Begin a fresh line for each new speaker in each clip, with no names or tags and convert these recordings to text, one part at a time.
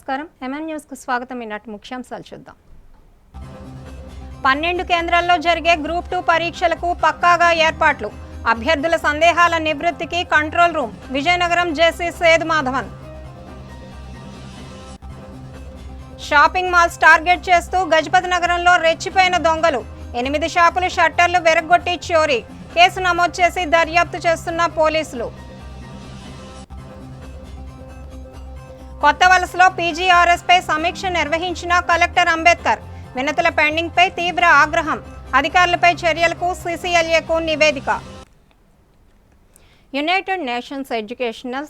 నమస్కారం. MN news కు స్వాగతం. ఈనాటి ముఖ్యాంశాలు చూద్దాం. 12 కేంద్రాల్లో జరిగే గ్రూప్ 2 పరీక్షలకు పక్కాగా ఏర్పాట్లు. అభ్యర్థుల సందేహాల నివృత్తికి కంట్రోల్ రూమ్. విజయనగరం జేసీ సేదు మాధవన్. షాపింగ్ మాల్స్ టార్గెట్ చేస్తూ గజపతి నగరంలో రెచ్చిపోయిన దొంగలు. 8 షాపుల షట్టర్లు వెరగొట్టి చోరీ. కేసు నమోదు చేసి దర్యాప్తు చేస్తున్న పోలీసులు. కొత్త వలసలో పీజీఆర్ఎస్పై సమీక్ష నిర్వహించిన కలెక్టర్ అంబేద్కర్. వినతుల పెండింగ్పై తీవ్ర ఆగ్రహం. అధికారులపై చర్యలకు సీసీఎల్ఏకు నివేదిక. United Nations Educational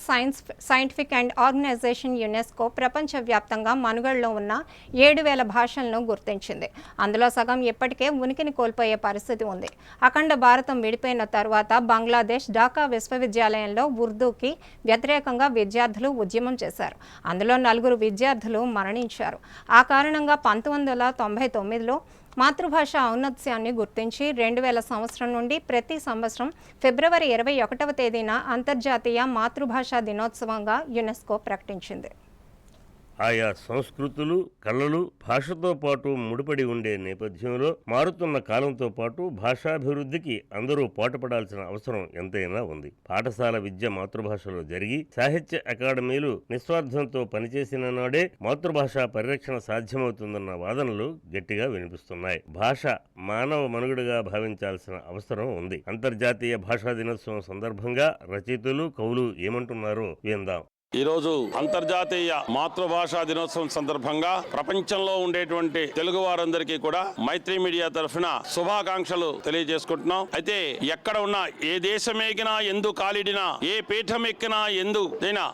Scientific and Organization UNESCO ప్రపంచవ్యాప్తంగా మనుగడలో ఉన్న 7,000 భాషలను గుర్తించింది. అందులో సగం ఇప్పటికే ఉనికిని కోల్పోయే పరిస్థితి ఉంది. అఖండ భారతం విడిపోయిన తర్వాత బంగ్లాదేశ్ ఢాకా విశ్వవిద్యాలయంలో ఉర్దూకి వ్యతిరేకంగా విద్యార్థులు ఉద్యమం చేశారు. అందులో 4 విద్యార్థులు మరణించారు. ఆ కారణంగా 1999లో మాతృభాష ఔన్నత్యాన్ని గుర్తించి 2000 సంవత్సరం నుండి ప్రతి సంవత్సరం ఫిబ్రవరి 21వ తేదీన అంతర్జాతీయ మాతృభాషా దినోత్సవంగా యునెస్కో ప్రకటించింది.
ఆయా సంస్కృతులు, కళలు భాషతో పాటు ముడిపడి ఉండే నేపథ్యంలో మారుతున్న కాలంతో పాటు భాషాభివృద్ధికి అందరూ పాటుపడాల్సిన అవసరం ఎంతైనా ఉంది. పాఠశాల విద్య మాతృభాషలో జరిగి సాహిత్య అకాడమీలు నిస్వార్థంతో పనిచేసిన నాడే మాతృభాష పరిరక్షణ సాధ్యమవుతుందన్న వాదనలు గట్టిగా వినిపిస్తున్నాయి. భాష మానవ మనుగడగా భావించాల్సిన అవసరం ఉంది. అంతర్జాతీయ భాషా దినోత్సవం సందర్భంగా రచయితలు, కవులు ఏమంటున్నారో విందాం.
ఈరోజు అంతర్జాతీయ మాతృభాషా దినోత్సవం సందర్భంగా ప్రపంచంలో ఉండేటువంటి తెలుగు వారందరికీ కూడా మైత్రి మీడియా తరఫున శుభాకాంక్షలు తెలియజేసుకుంటున్నాం. అయితే ఎక్కడ ఉన్నా, ఏ దేశమేగినా ఎందు కాలిడినా, ఏ పీఠం ఎక్కినా ఎందు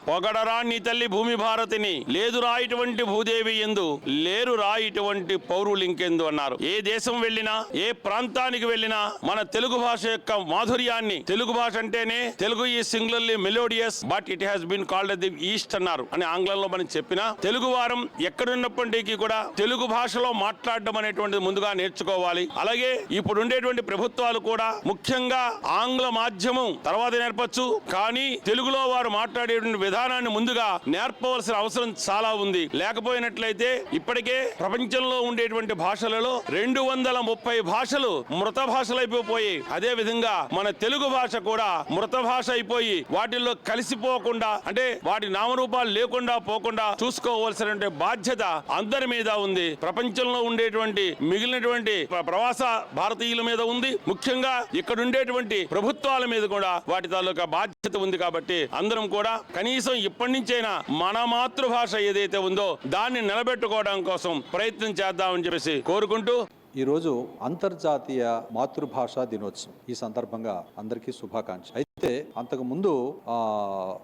పొగడరా నీ తల్లి భూమి భారతిని, లేదురా ఇటువంటి భూదేవి ఎందు, లేరురా ఇటువంటి పౌరులు ఇంకెందు అన్నారు. ఏ దేశం వెళ్ళినా, ఏ ప్రాంతానికి వెళ్ళినా మన తెలుగు భాష యొక్క మాధుర్యాన్ని, తెలుగు భాష అంటేనే తెలుగు ఈ singularly melodious but it has been called the East అన్నారు అని ఆంగ్లంలో మనం చెప్పిన తెలుగు వారం ఎక్కడున్నప్పటికీ కూడా తెలుగు భాషలో మాట్లాడడం అనేటువంటిది ముందుగా నేర్చుకోవాలి. అలాగే ఇప్పుడు ఉండేటువంటి ప్రభుత్వాలు కూడా ముఖ్యంగా ఆంగ్ల మాధ్యమం తర్వాత నేర్పచ్చు, కానీ తెలుగులో వారు మాట్లాడేటువంటి విధానాన్ని ముందుగా నేర్పవలసిన అవసరం చాలా ఉంది. లేకపోయినట్లయితే ఇప్పటికే ప్రపంచంలో ఉండేటువంటి భాషలలో 230 భాషలు మృత భాషలైపోయి, అదే విధంగా మన తెలుగు భాష కూడా మృత భాష అయిపోయి వాటిల్లో కలిసిపోకుండా, అంటే వాటి నామరూపాలు లేకుండా పోకుండా చూసుకోవాల్సిన బాధ్యత అందరి మీద ఉంది. ప్రపంచంలో ఉండేటువంటి మిగిలినటువంటి ప్రవాస భారతీయుల మీద ఉంది. ముఖ్యంగా ఇక్కడ ఉండేటువంటి ప్రభుత్వాల మీద కూడా వాటి తాలూకా బాధ్యత ఉంది. కాబట్టి అందరం కూడా కనీసం ఇప్పటి నుంచైనా మన మాతృభాష ఏదైతే ఉందో దాన్ని నిలబెట్టుకోవడం కోసం ప్రయత్నం చేద్దామని చెప్పేసి కోరుకుంటూ,
ఈరోజు అంతర్జాతీయ మాతృభాషా దినోత్సవం. ఈ సందర్భంగా అందరికీ శుభాకాంక్ష. అయితే అంతకు ముందు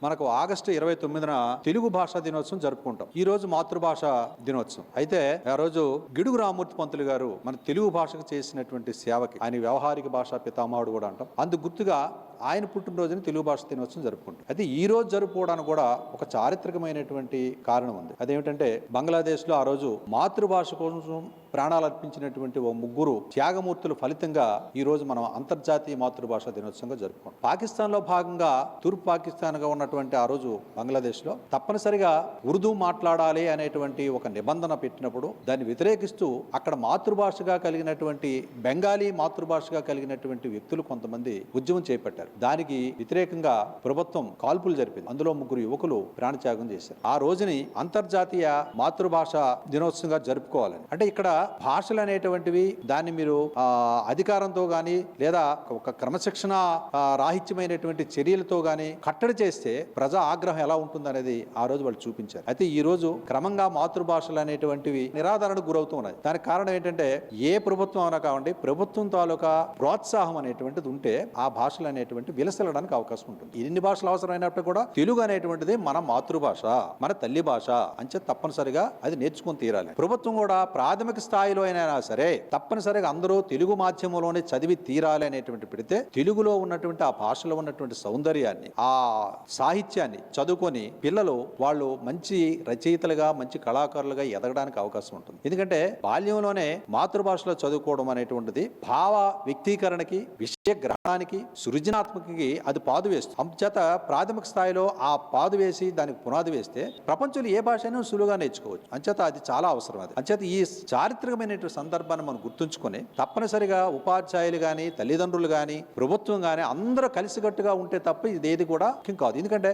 మనకు ఆగస్టు 29న తెలుగు భాషా దినోత్సవం జరుపుకుంటాం. ఈ రోజు మాతృభాష దినోత్సవం. అయితే ఆ రోజు గిడుగు రామూర్తి పంతులు గారు మన తెలుగు భాషకు చేసినటువంటి సేవకి ఆయన వ్యవహారిక భాషా పితామహుడు కూడా అంటాం. అందుకు గుర్తుగా ఆయన పుట్టినరోజుని తెలుగు భాష దినోత్సవం జరుపుకుంటాం. అయితే ఈ రోజు జరుపుకోవడానికి కూడా ఒక చారిత్రకమైనటువంటి కారణం ఉంది. అదేమిటంటే బంగ్లాదేశ్ లో ఆ రోజు మాతృభాష కోసం ప్రాణాలు అర్పించినటువంటి ఓ 3 త్యాగమూర్తుల ఫలితంగా ఈ రోజు మనం అంతర్జాతీయ మాతృభాషా దినోత్సవంగా జరుపుకుంటాం. పాకిస్తాన్ లో భాగంగా తూర్పు పాకిస్తాన్ గా ఉన్నటువంటి ఆ రోజు బంగ్లాదేశ్ లో తప్పనిసరిగా ఉర్దూ మాట్లాడాలి అనేటువంటి ఒక నిబంధన పెట్టినప్పుడు దాన్ని వ్యతిరేకిస్తూ అక్కడ మాతృభాషగా కలిగినటువంటి బెంగాలీ మాతృభాషగా కలిగినటువంటి వ్యక్తులు కొంతమంది ఉద్యమం చేపట్టారు. దానికి వ్యతిరేకంగా ప్రభుత్వం కాల్పులు జరిపింది. అందులో 3 యువకులు ప్రాణత్యాగం చేశారు. ఆ రోజుని అంతర్జాతీయ మాతృభాష దినోత్సవంగా జరుపుకోవాలని. అంటే ఇక్కడ భాషలు అనేటువంటివి దాన్ని మీరు అధికారంతో గాని లేదా ఒక క్రమశిక్షణ రాహిత్యమైనటువంటి చర్యలతో గాని కట్టడి చేస్తే ప్రజా ఆగ్రహం ఎలా ఉంటుందనేది ఆ రోజు వాళ్ళు చూపించారు. అయితే ఈ రోజు క్రమంగా మాతృభాషలు అనేటువంటివి నిరాదరణకు గురవుతున్నాయి. దానికి కారణం ఏంటంటే ఏ ప్రభుత్వం అయినా కావండి, ప్రభుత్వం తాలూకా ప్రోత్సాహం అనేటువంటిది ఉంటే ఆ భాషలు అనేటువంటి విలసిల్లడానికి అవకాశం ఉంటుంది. ఎన్ని భాషలు అవసరమైనప్పుడు కూడా తెలుగు అనేటువంటిది మన మాతృభాష, మన తల్లి భాష అంచే తప్పనిసరిగా అది నేర్చుకుని తీరాలి. ప్రభుత్వం కూడా ప్రాథమిక స్థాయిలో అయినా సరే తప్పనిసరిగా అందరూ తెలుగు మాధ్యమంలోనే చదివి తీరాలి అనేటువంటి పెడితే తెలుగులో ఉన్నటువంటి ఆ భాషలో ఉన్నటువంటి సౌందర్యాన్ని, ఆ సాహిత్యాన్ని చదువుకొని పిల్లలు వాళ్ళు మంచి రచయితలుగా, మంచి కళాకారులుగా ఎదగడానికి అవకాశం ఉంటుంది. ఎందుకంటే బాల్యంలోనే మాతృభాషలో చదువుకోవడం అనేటువంటిది భావ వ్యక్తీకరణకి, విషయ గ్రహణానికి, సృజనాత్మకకి అది పాదు వేస్తుంది. అంచేత ప్రాథమిక స్థాయిలో ఆ పాదు వేసి దానికి పునాది వేస్తే ప్రపంచంలో ఏ భాషైనా సులువుగా నేర్చుకోవచ్చు. అంచేత అది చాలా అవసరం. అది అంచేత ఈ చారిత్రకమైనటువంటి సందర్భాన్ని మనం గుర్తుంచుకొని తప్పనిసరిగా ఉపాధ్యాయులు కానీ, తల్లిదండ్రులు కానీ, ప్రభుత్వం కానీ అందరూ కలిసికట్టుగా ఉంటే తప్ప ఇదేది కూడా ముఖ్యం కాదు. ఎందుకంటే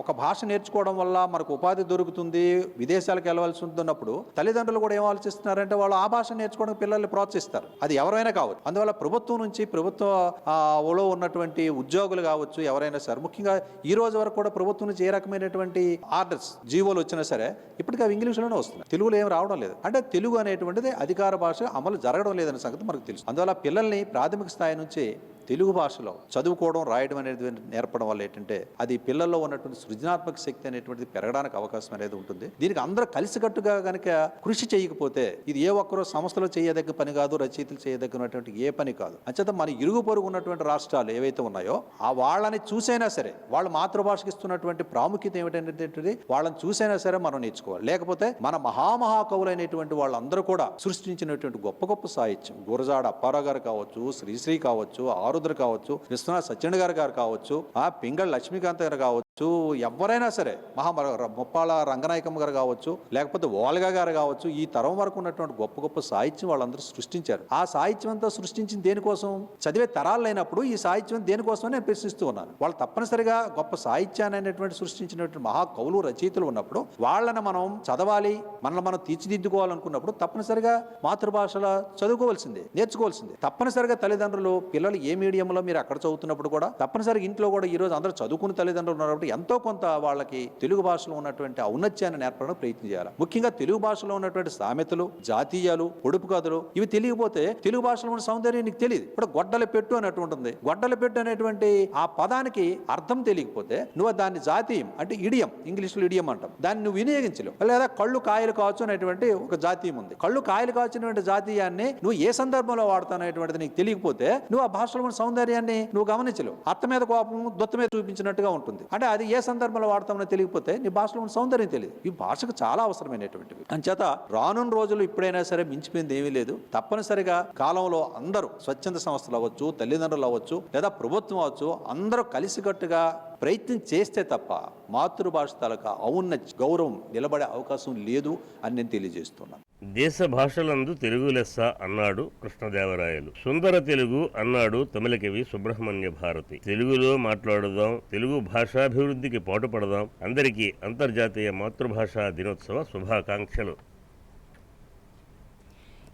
ఒక భాష నేర్చుకోవడం వల్ల మనకు ఉపాధి దొరుకుతుంది, విదేశాలకు వెళ్ళవలసి ఉంటున్నప్పుడు తల్లిదండ్రులు కూడా ఏం ఆలోచిస్తున్నారంటే వాళ్ళు ఆ భాష నేర్చుకోవడానికి పిల్లల్ని ప్రోత్సహిస్తారు. అది ఎవరైనా కావచ్చు. అందువల్ల ప్రభుత్వం నుంచి ప్రభుత్వంలో ఉన్నటువంటి ఉద్యోగులు కావచ్చు, ఎవరైనా సరే, ముఖ్యంగా ఈ రోజు వరకు కూడా ప్రభుత్వం నుంచి ఏ రకమైనటువంటి ఆర్డర్స్, జీవోలు వచ్చినా సరే ఇప్పటికీ అవి ఇంగ్లీష్లోనే వస్తున్నాయి, తెలుగులో ఏం రావడం లేదు. అంటే తెలుగు అనేటువంటిది అధికార భాష అమలు జరగడం లేదనే సంగతి మనకు తెలుసు. అందువల్ల పిల్లల్ని ప్రాథమిక స్థాయి నుంచి తెలుగు భాషలో చదువుకోవడం, రాయడం అనేది నేర్పడం వల్ల ఏంటంటే అది పిల్లల్లో ఉన్నటువంటి సృజనాత్మక శక్తి అనేటువంటిది పెరగడానికి అవకాశం అనేది ఉంటుంది. దీనికి అందరూ కలిసికట్టుగా కనుక కృషి చేయకపోతే ఇది ఏ ఒక్కరో సంస్థలో చేయదగ్గ పని కాదు, రచయితలు చేయదగినటువంటి ఏ పని కాదు. అంచేత మన ఇరుగు పొరుగు ఉన్నటువంటి రాష్ట్రాలు ఏవైతే ఉన్నాయో ఆ వాళ్ళని చూసైనా సరే, వాళ్ళ మాతృభాషకి ఇస్తున్నటువంటి ప్రాముఖ్యత ఏమిటంటే వాళ్ళని చూసైనా సరే మనం నేర్చుకోవాలి. లేకపోతే మన మహాకవులైనటువంటి వాళ్ళందరూ కూడా సృష్టించినటువంటి గొప్ప గొప్ప సాహిత్యం, గురజాడ అప్పారావు గారు కావచ్చు, శ్రీశ్రీ కావచ్చు, ఆరుద్ర కావచ్చు, విశ్వనాథ్ సత్యనారాయణ గారు కావచ్చు, పింగళ లక్ష్మీకాంత్ గారు కావచ్చు, ఎవరైనా సరే, ముప్పాళ్ళ రంగనాయకమ్మ గారు కావచ్చు, లేకపోతే ఓల్గా గారు కావచ్చు, ఈ తరం వరకు ఉన్నటువంటి గొప్ప గొప్ప సాహిత్యం వాళ్ళందరూ సృష్టించారు. ఆ సాహిత్యం అంతా సృష్టించింది దేనికోసం? చదివే తరాలు లేనప్పుడు ఈ సాహిత్యం దేనికోసం నేను ప్రశ్నిస్తూ ఉన్నాను. వాళ్ళు తప్పనిసరిగా గొప్ప సాహిత్యాన్ని అనేటువంటి సృష్టించినటువంటి మహాకవులు, రచయితలు ఉన్నప్పుడు వాళ్ళని మనం చదవాలి, మనల్ని మనం తీర్చిదిద్దుకోవాలనుకున్నప్పుడు తప్పనిసరిగా మాతృభాషలో చదువుకోవాల్సిందే, నేర్చుకోవాల్సిందే. తప్పనిసరిగా తల్లిదండ్రులు పిల్లలు ఏ మీడియంలో మీరు అక్కడ చదువుతున్నప్పుడు కూడా తప్పనిసరిగా ఇంట్లో కూడా ఈ రోజు అందరూ చదువుకున్న తల్లిదండ్రులు ఉన్నప్పుడు ఎంతో కొంత వాళ్ళకి తెలుగు భాషలో ఉన్నటువంటి ఔన్నత్యాన్ని నేర్పడానికి ప్రయత్నం చేయాలి. ముఖ్యంగా తెలుగు భాషలో ఉన్నటువంటి సామెతలు, జాతీయాలు, పొడుపు కథలు ఇవి తెలియకపోతే తెలుగు భాషలో ఉన్న సౌందర్యం నీకు తెలియదు. ఇప్పుడు గొడ్డల పెట్టు అన్నట్టు ఉంటుంది. గొడ్డల పెట్టు అనేటువంటి ఆ పదానికి అర్థం తెలియకపోతే నువ్వు దాన్ని జాతీయం అంటే ఇడియం, ఇంగ్లీష్లో ఇడియం అంటాం, దాన్ని నువ్వు వినియోగించలేవు. లేదా కళ్ళు కాయలు కావచ్చు అనేటువంటి ఒక జాతీయం ఉంది. కళ్ళు కాయలు కావచ్చినటువంటి జాతీయాన్ని నువ్వు ఏ సందర్భంలో వాడతావు అనేటువంటిది నీకు తెలియకపోతే నువ్వు ఆ భాషలో ఉన్న సౌందర్యాన్ని నువ్వు గమనించలేవు. అత్త మీద కోపం దొత్త మీద చూపించినట్టుగా ఉంటుంది. అంటే అది ఏ సందర్భంలో వాడతామని తెలియకపోతే నీ భాషలో ఉన్న సౌందర్యం తెలియదు. ఈ భాషకు చాలా అవసరమైనటువంటివి. అంచేత రానున్న రోజులు ఇప్పుడైనా సరే మించిపోయింది ఏమీ లేదు. తప్పనిసరిగా కాలంలో అందరూ స్వచ్ఛంద సంస్థలు అవ్వచ్చు, తల్లిదండ్రులు అవ్వచ్చు, లేదా ప్రభుత్వం అవ్వచ్చు, అందరూ కలిసికట్టుగా ప్రయత్నం చేస్తే తప్ప మాతృభాష తాలూకా ఔన్నత్య గౌరవం నిలబడే అవకాశం లేదు అని నేను తెలియజేస్తున్నాను.
దేశ భాషలందు తెలుగు లెస్స అన్నాడు కృష్ణదేవరాయలు. సుందర తెలుగు అన్నాడు తమిళ కవి సుబ్రహ్మణ్య భారతి. తెలుగులో మాట్లాడుదాం, తెలుగు భాషాభివృద్ధికి పాటుపడదాం. అందరికీ అంతర్జాతీయ మాతృభాషా దినోత్సవ శుభాకాంక్షలు.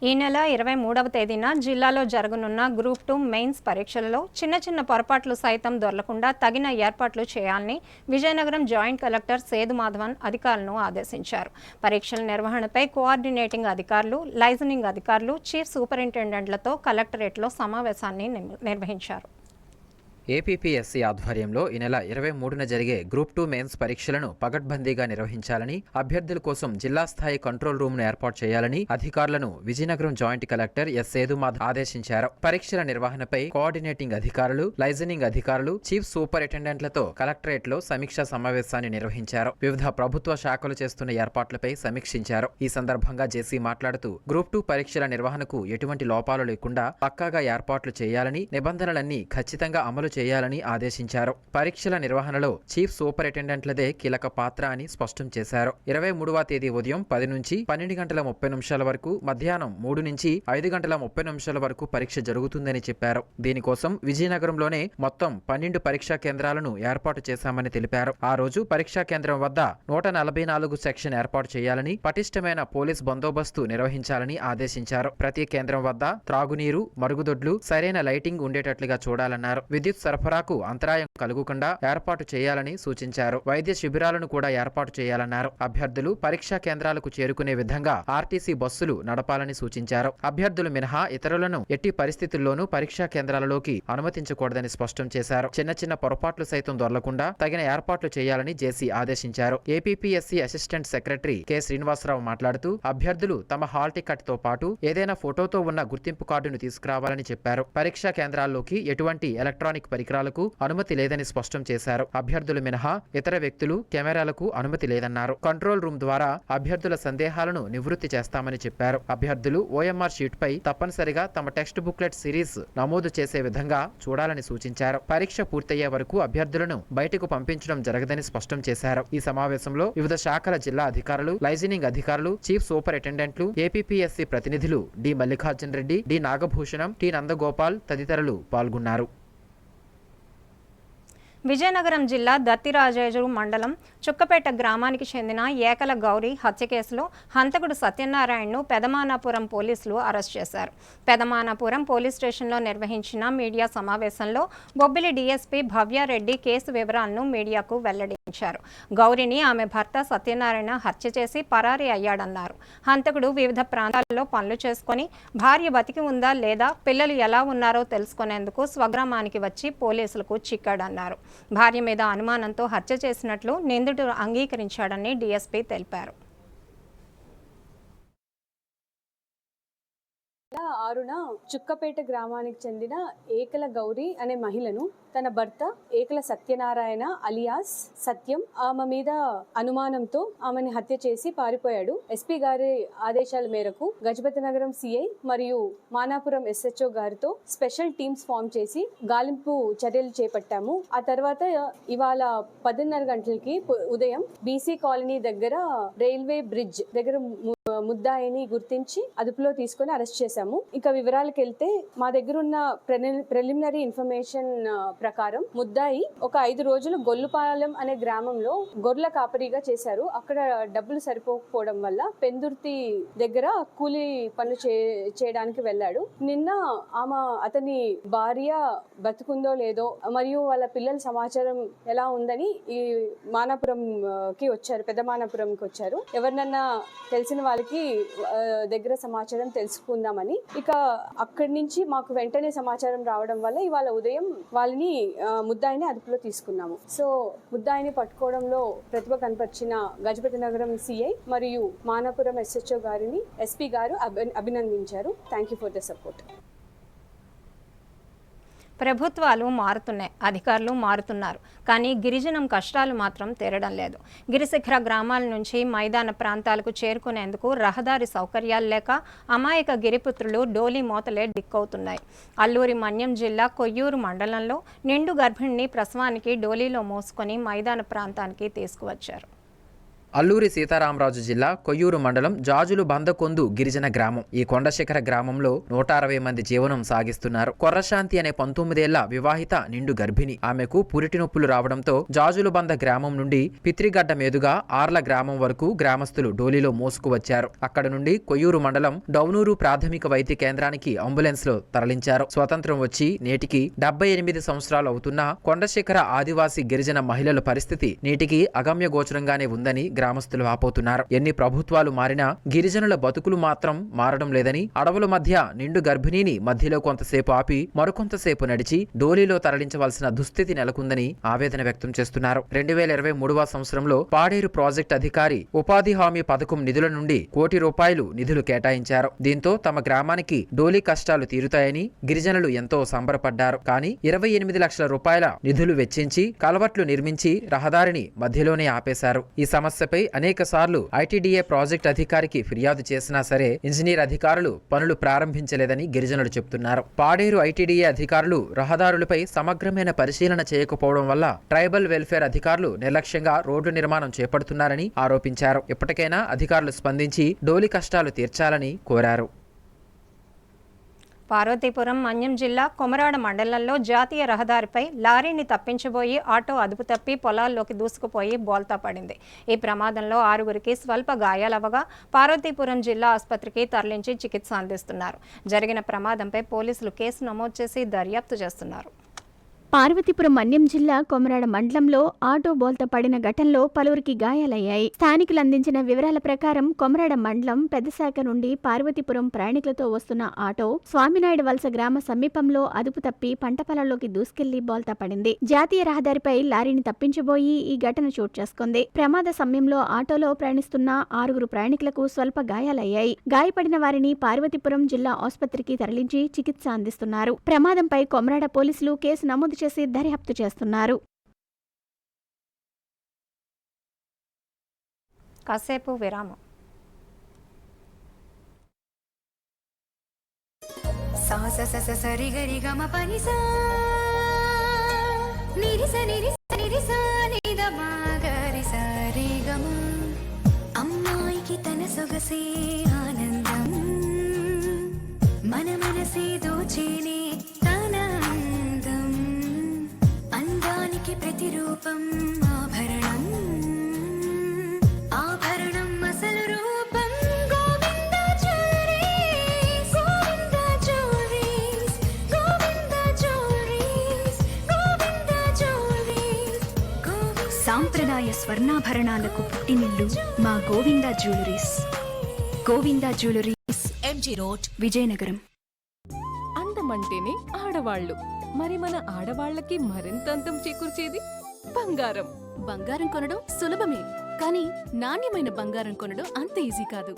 ఈ నెల 23వ తేదీన జిల్లాలో జరగనున్న గ్రూప్ 2 మెయిన్స్ పరీక్షలలో చిన్న పొరపాట్లు సైతం దొరలకుండా తగిన ఏర్పాట్లు చేయాలని విజయనగరం జాయింట్ కలెక్టర్ సేదు మాధవన్ అధికారులను ఆదేశించారు. పరీక్షల నిర్వహణపై కోఆర్డినేటింగ్ అధికారులు, లైజనింగ్ అధికారులు, చీఫ్ సూపరింటెండెంట్లతో కలెక్టరేట్లో సమావేశాన్ని నిర్వహించారు.
ఏపీపీఎస్సీ ఆధ్వర్యంలో ఈ నెల 23న జరిగే గ్రూప్ 2 మెయిన్స్ పరీక్షలను పగడ్బందీగా నిర్వహించాలని, అభ్యర్థుల కోసం జిల్లా స్థాయి కంట్రోల్ రూమ్ ను ఏర్పాటు చేయాలని అధికారులను విజయనగరం జాయింట్ కలెక్టర్ ఎస్ సేదుమాధవ్ ఆదేశించారు. పరీక్షల నిర్వహణపై కోఆర్డినేటింగ్ అధికారులు, లైజనింగ్ అధికారులు, చీఫ్ సూపరింటెండెంట్లతో కలెక్టరేట్ లో సమీక్షా సమావేశాన్ని నిర్వహించారు. వివిధ ప్రభుత్వ శాఖలు చేస్తున్న ఏర్పాట్లపై సమీక్షించారు. ఈ సందర్భంగా జేసీ మాట్లాడుతూ గ్రూప్ 2 పరీక్షల నిర్వహణకు ఎటువంటి లోపాలు లేకుండా పక్కాగా ఏర్పాట్లు చేయాలని, నిబంధనలన్నీ ఖచ్చితంగా అమలు చేయాలని ఆదేశించారు. పరీక్షల నిర్వహణలో చీఫ్ సూపరింటెండెంట్లదే కీలక పాత్ర అని స్పష్టం చేశారు. 23వ తేదీ ఉదయం 10 నుంచి 12 గంటల 30 నిమిషాల వరకు, మధ్యాహ్నం 3 నుంచి 5 గంటల 30 నిమిషాల వరకు పరీక్ష జరుగుతుందని చెప్పారు. దీనికోసం విజయనగరంలోనే మొత్తం 12 పరీక్షా కేంద్రాలను ఏర్పాటు చేశామని తెలిపారు. ఆ రోజు పరీక్షా కేంద్రం వద్ద 144 సెక్షన్ ఏర్పాటు చేయాలని, పటిష్టమైన పోలీస్ బందోబస్తు నిర్వహించాలని ఆదేశించారు. ప్రతి కేంద్రం వద్ద త్రాగునీరు, మరుగుదొడ్లు, సరైన లైటింగ్ ఉండేటట్లుగా చూడాలన్నారు. విద్యుత్ సరఫరాకు అంతరాయం కలుగకుండా ఏర్పాటు చేయాలని సూచించారు. వైద్య శిబిరాలను కూడా ఏర్పాటు చేయాలన్నారు. అభ్యర్థులు పరీక్షా కేంద్రాలకు చేరుకునే విధంగా ఆర్టీసీ బస్సులు నడపాలని సూచించారు. అభ్యర్థులు మినహా ఇతరులను ఎట్టి పరిస్థితుల్లోనూ పరీక్షా కేంద్రాలలోకి అనుమతించకూడదని స్పష్టం చేశారు. చిన్న చిన్న పొరపాట్లు సైతం దొరలకుండా తగిన ఏర్పాట్లు చేయాలని జేసీ ఆదేశించారు. APPSC assistant secretary K Srinivasarao మాట్లాడుతూ అభ్యర్థులు తమ హాల్ టికెట్ తో పాటు ఏదైనా ఫోటోతో ఉన్న గుర్తింపు కార్డును తీసుకురావాలని చెప్పారు. పరీక్షా కేంద్రాల్లోకి ఎటువంటి ఎలక్ట్రానిక్ పరికరాలకు అనుమతి లేదని స్పష్టం చేశారు. అభ్యర్థులు మినహా ఇతర వ్యక్తులు కెమెరాలకు అనుమతి లేదన్నారు. కంట్రోల్ రూమ్ ద్వారా అభ్యర్థుల సందేహాలను నివృత్తి చేస్తామని చెప్పారు. అభ్యర్థులు ఓఎంఆర్ షీట్ పై తప్పనిసరిగా తమ టెక్స్ట్ బుక్లెట్ సిరీస్ నమోదు చేసే విధంగా చూడాలని సూచించారు. పరీక్ష పూర్తయ్యే వరకు అభ్యర్థులను బయటకు పంపించడం జరగదని స్పష్టం చేశారు. ఈ సమావేశంలో వివిధ శాఖల జిల్లా అధికారులు, లైజనింగ్ అధికారులు, చీఫ్ సూపరింటెండెంట్లు, ఏపీపీఎస్సీ ప్రతినిధులు D Mallikarjun Reddy, D Nagabhushanam, T Nandagopal తదితరులు పాల్గొన్నారు.
విజయనగరం జిల్లా దత్తిరాజేజు మండలం చుక్కపేట గ్రామానికి చెందిన ఏకల గౌరీ హత్య కేసులో హంతకుడు సత్యనారాయణను పెదమానాపురం పోలీసులు అరెస్ట్ చేశారు. పెదమానాపురం పోలీస్ స్టేషన్లో నిర్వహించిన మీడియా సమావేశంలో బొబ్బిలి డీఎస్పీ భవ్యారెడ్డి కేసు వివరాలను మీడియాకు వెల్లడించారు. గౌరిని ఆమె భర్త సత్యనారాయణ హత్య చేసి పరారీ అయ్యాడన్నారు. హంతకుడు వివిధ ప్రాంతాల్లో పనులు చేసుకుని భార్య బతికి ఉందా లేదా, పిల్లలు ఎలా ఉన్నారో తెలుసుకునేందుకు స్వగ్రామానికి వచ్చి పోలీసులకు చిక్కాడన్నారు. భార్య మీద అనుమానంతో హత్య చేసినట్లు నిందితుడు అంగీకరించాడని డీఎస్పీ తెలిపారు.
6న చుక్కపేట గ్రామానికి చెందిన ఏకల గౌరీ అనే మహిళను తన భర్త ఏకల సత్యనారాయణ అలియాస్ సత్యం ఆమె మీద అనుమానంతో ఆమెను హత్య చేసి పారిపోయాడు. ఎస్పీ గారి ఆదేశాల మేరకు గజపతి నగరం సిఐ మరియు మానాపురం ఎస్హెచ్ఓ గారితో స్పెషల్ టీమ్స్ ఫామ్ చేసి గాలింపు చర్యలు చేపట్టాము. ఆ తర్వాత ఇవాళ 10:30 గంటలకి ఉదయం బీసీ కాలనీ దగ్గర రైల్వే బ్రిడ్జ్ దగ్గర ముద్దాయిని గుర్తించి అదుపులో తీసుకొని అరెస్ట్ చేశాము. ఇక వివరాలకు వెళ్తే మా దగ్గర ఉన్న ప్రిలిమినరీ ఇన్ఫర్మేషన్ ప్రకారం ముద్దాయి ఒక 5 రోజులు గొల్లుపాలెం అనే గ్రామంలో గొర్రెల కాపరిగా చేశారు. అక్కడ డబ్బులు సరిపోకపోవడం వల్ల పెందుర్తి దగ్గర కూలీ పనులు చేయడానికి వెళ్ళాడు. నిన్న అతని భార్య బతుకుందో లేదో మరియు వాళ్ళ పిల్లల సమాచారం ఎలా ఉందని ఈ మానాపురంకి వచ్చారు, పెద్ద మానాపురంకి వచ్చారు. ఎవరినన్నా తెలిసిన వాళ్ళకి దగ్గర సమాచారం తెలుసుకుందామని. ఇక అక్కడి నుంచి మాకు వెంటనే సమాచారం రావడం వల్ల ఇవాళ ఉదయం వాళ్ళని ముద్దాయిని అదుపులో తీసుకున్నాము. సో ముద్దాయిని పట్టుకోవడంలో ప్రతిభ కనపరిచిన గజపతి నగరం సిఐ మరియు మానాపురం ఎస్హెచ్ఓ గారిని ఎస్పీ గారు అభినందించారు. Thank you for the support.
ప్రభుత్వాలు మారుతున్నాయి, అధికారులు మారుతున్నారు, కానీ గిరిజనం కష్టాలు మాత్రం తీరడం లేదు. గిరిశిఖర గ్రామాల నుంచి మైదాన ప్రాంతాలకు చేరుకునేందుకు రహదారి సౌకర్యాలు లేక అమాయక గిరిపుత్రులు డోలీ మోతలే దిక్కవుతున్నాయి. అల్లూరి మన్యం జిల్లా కొయ్యూరు మండలంలో నిండు గర్భిణిని ప్రసవానికి డోలీలో మోసుకొని మైదాన ప్రాంతానికి తీసుకువచ్చారు.
అల్లూరి సీతారామరాజు జిల్లా కొయ్యూరు మండలం జాజులు బందకొందు గిరిజన గ్రామం. ఈ కొండశిఖర గ్రామంలో 160 మంది జీవనం సాగిస్తున్నారు. కొర్రశాంతి అనే 19 ఏళ్ల వివాహిత నిండు గర్భిణి. ఆమెకు పురిటి నొప్పులు రావడంతో జాజులు బంద గ్రామం నుండి పిత్రిగడ్డ మీదుగా ఆర్ల గ్రామం వరకు గ్రామస్తులు డోలీలో మోసుకువచ్చారు. అక్కడ నుండి కొయ్యూరు మండలం డౌనూరు ప్రాథమిక వైద్య కేంద్రానికి అంబులెన్స్ లో తరలించారు. స్వతంత్రం వచ్చి నేటికి 78 సంవత్సరాలు అవుతున్నా కొండశిఖర ఆదివాసీ గిరిజన మహిళల పరిస్థితి నేటికి అగమ్య గోచరంగానే ఉందని గ్రామస్తులు వాపోతున్నారు. ఎన్ని ప్రభుత్వాలు మారినా గిరిజనుల బతుకులు మాత్రం మారడం లేదని, అడవుల మధ్య నిండు గర్భిణిని మధ్యలో కొంతసేపు ఆపి మరికొంతసేపు నడిచి డోలీలో తరలించవలసిన దుస్థితి నెలకొందని ఆవేదన వ్యక్తం చేస్తున్నారు. 2023వ సంవత్సరంలో పాడేరు ప్రాజెక్టు అధికారి ఉపాధి హామీ పథకం నిధుల నుండి ₹1 కోటి నిధులు కేటాయించారు. దీంతో తమ గ్రామానికి డోలీ కష్టాలు తీరుతాయని గిరిజనులు ఎంతో సంబరపడ్డారు. కానీ ₹28 లక్షల నిధులు వెచ్చించి కలవట్లు నిర్మించి రహదారిని మధ్యలోనే ఆపేశారు. ఈ సమస్యపై అనేక సార్లు ఐటీడీఏ ప్రాజెక్ట్ అధికారికి ఫిర్యాదు చేసినా సరే ఇంజనీర్ అధికారులు పనులు ప్రారంభించలేదని గిరిజనులు చెబుతున్నారు. పాడేరు ఐటీడీఏ అధికారులు రహదారులపై సమగ్రమైన పరిశీలన చేయకపోవడం వల్ల ట్రైబల్ వెల్ఫేర్ అధికారులు నిర్లక్ష్యంగా రోడ్డు నిర్మాణం చేపడుతున్నారని ఆరోపించారు. ఇప్పటికైనా అధికారులు స్పందించి డోలీ కష్టాలు తీర్చాలని కోరారు.
పార్వతీపురం మన్యం జిల్లా కొమరాడ మండలంలో జాతీయ రహదారిపై లారీని తప్పించబోయి ఆటో అదుపు తప్పి పొలాల్లోకి దూసుకుపోయి బోల్తా పడింది. ఈ ప్రమాదంలో 6గురికి స్వల్ప గాయాలవగా పార్వతీపురం జిల్లా ఆసుపత్రికి తరలించి చికిత్స అందిస్తున్నారు. జరిగిన ప్రమాదంపై పోలీసులు కేసు నమోదు చేసి దర్యాప్తు చేస్తున్నారు.
పార్వతీపురం మన్యం జిల్లా కొమరాడ మండలంలో ఆటో బోల్తా పడిన ఘటనలో పలువురికి గాయాలయ్యాయి. స్థానికులు అందించిన వివరాల ప్రకారం కొమరాడ మండలం పెద్దశాఖ నుండి పార్వతీపురం ప్రయాణికులతో వస్తున్న ఆటో స్వామినాయుడు వలస గ్రామ సమీపంలో అదుపు తప్పి పంట పొలాల్లోకి దూసుకెళ్లి బోల్తా పడింది. జాతీయ రహదారిపై లారీని తప్పించబోయి ఈ ఘటన చోటు చేసుకుంది. ప్రమాద సమయంలో ఆటోలో ప్రయాణిస్తున్న 6 ప్రయాణికులకు స్వల్ప గాయాలయ్యాయి. గాయపడిన వారిని పార్వతీపురం జిల్లా ఆసుపత్రికి తరలించి చికిత్స అందిస్తున్నారు. ప్రమాదంపై కొమరాడ పోలీసులు కేసు నమోదు చేసి దర్యాప్తు చేస్తున్నారు.
కాసేపు విరామం.
అమ్మాయికి తన సొగసే ఆనందం, మన మనసే దోచేనే తన అందం, అందానికి ప్రతిరూపం ఆభరణం, ఆభరణం అసలు రూపం Govinda jewelleries, Govinda jewelleries, Govinda jewelleries, Govinda jewelleries, సాంప్రదాయ స్వర్ణాభరణాలకు పుట్టినిల్లు మా Govinda jewelleries. Govinda jewelleries, MG road, Vizianagaram.
అందమంటేనే ఆడవాళ్లు, మరి మన ఆడవాళ్లకి మరింత అందం చేకూర్చేది బంగారం.
బంగారం కొనడం సులభమే, కానీ నాణ్యమైన బంగారం కొనడం అంత ఈజీ కాదు.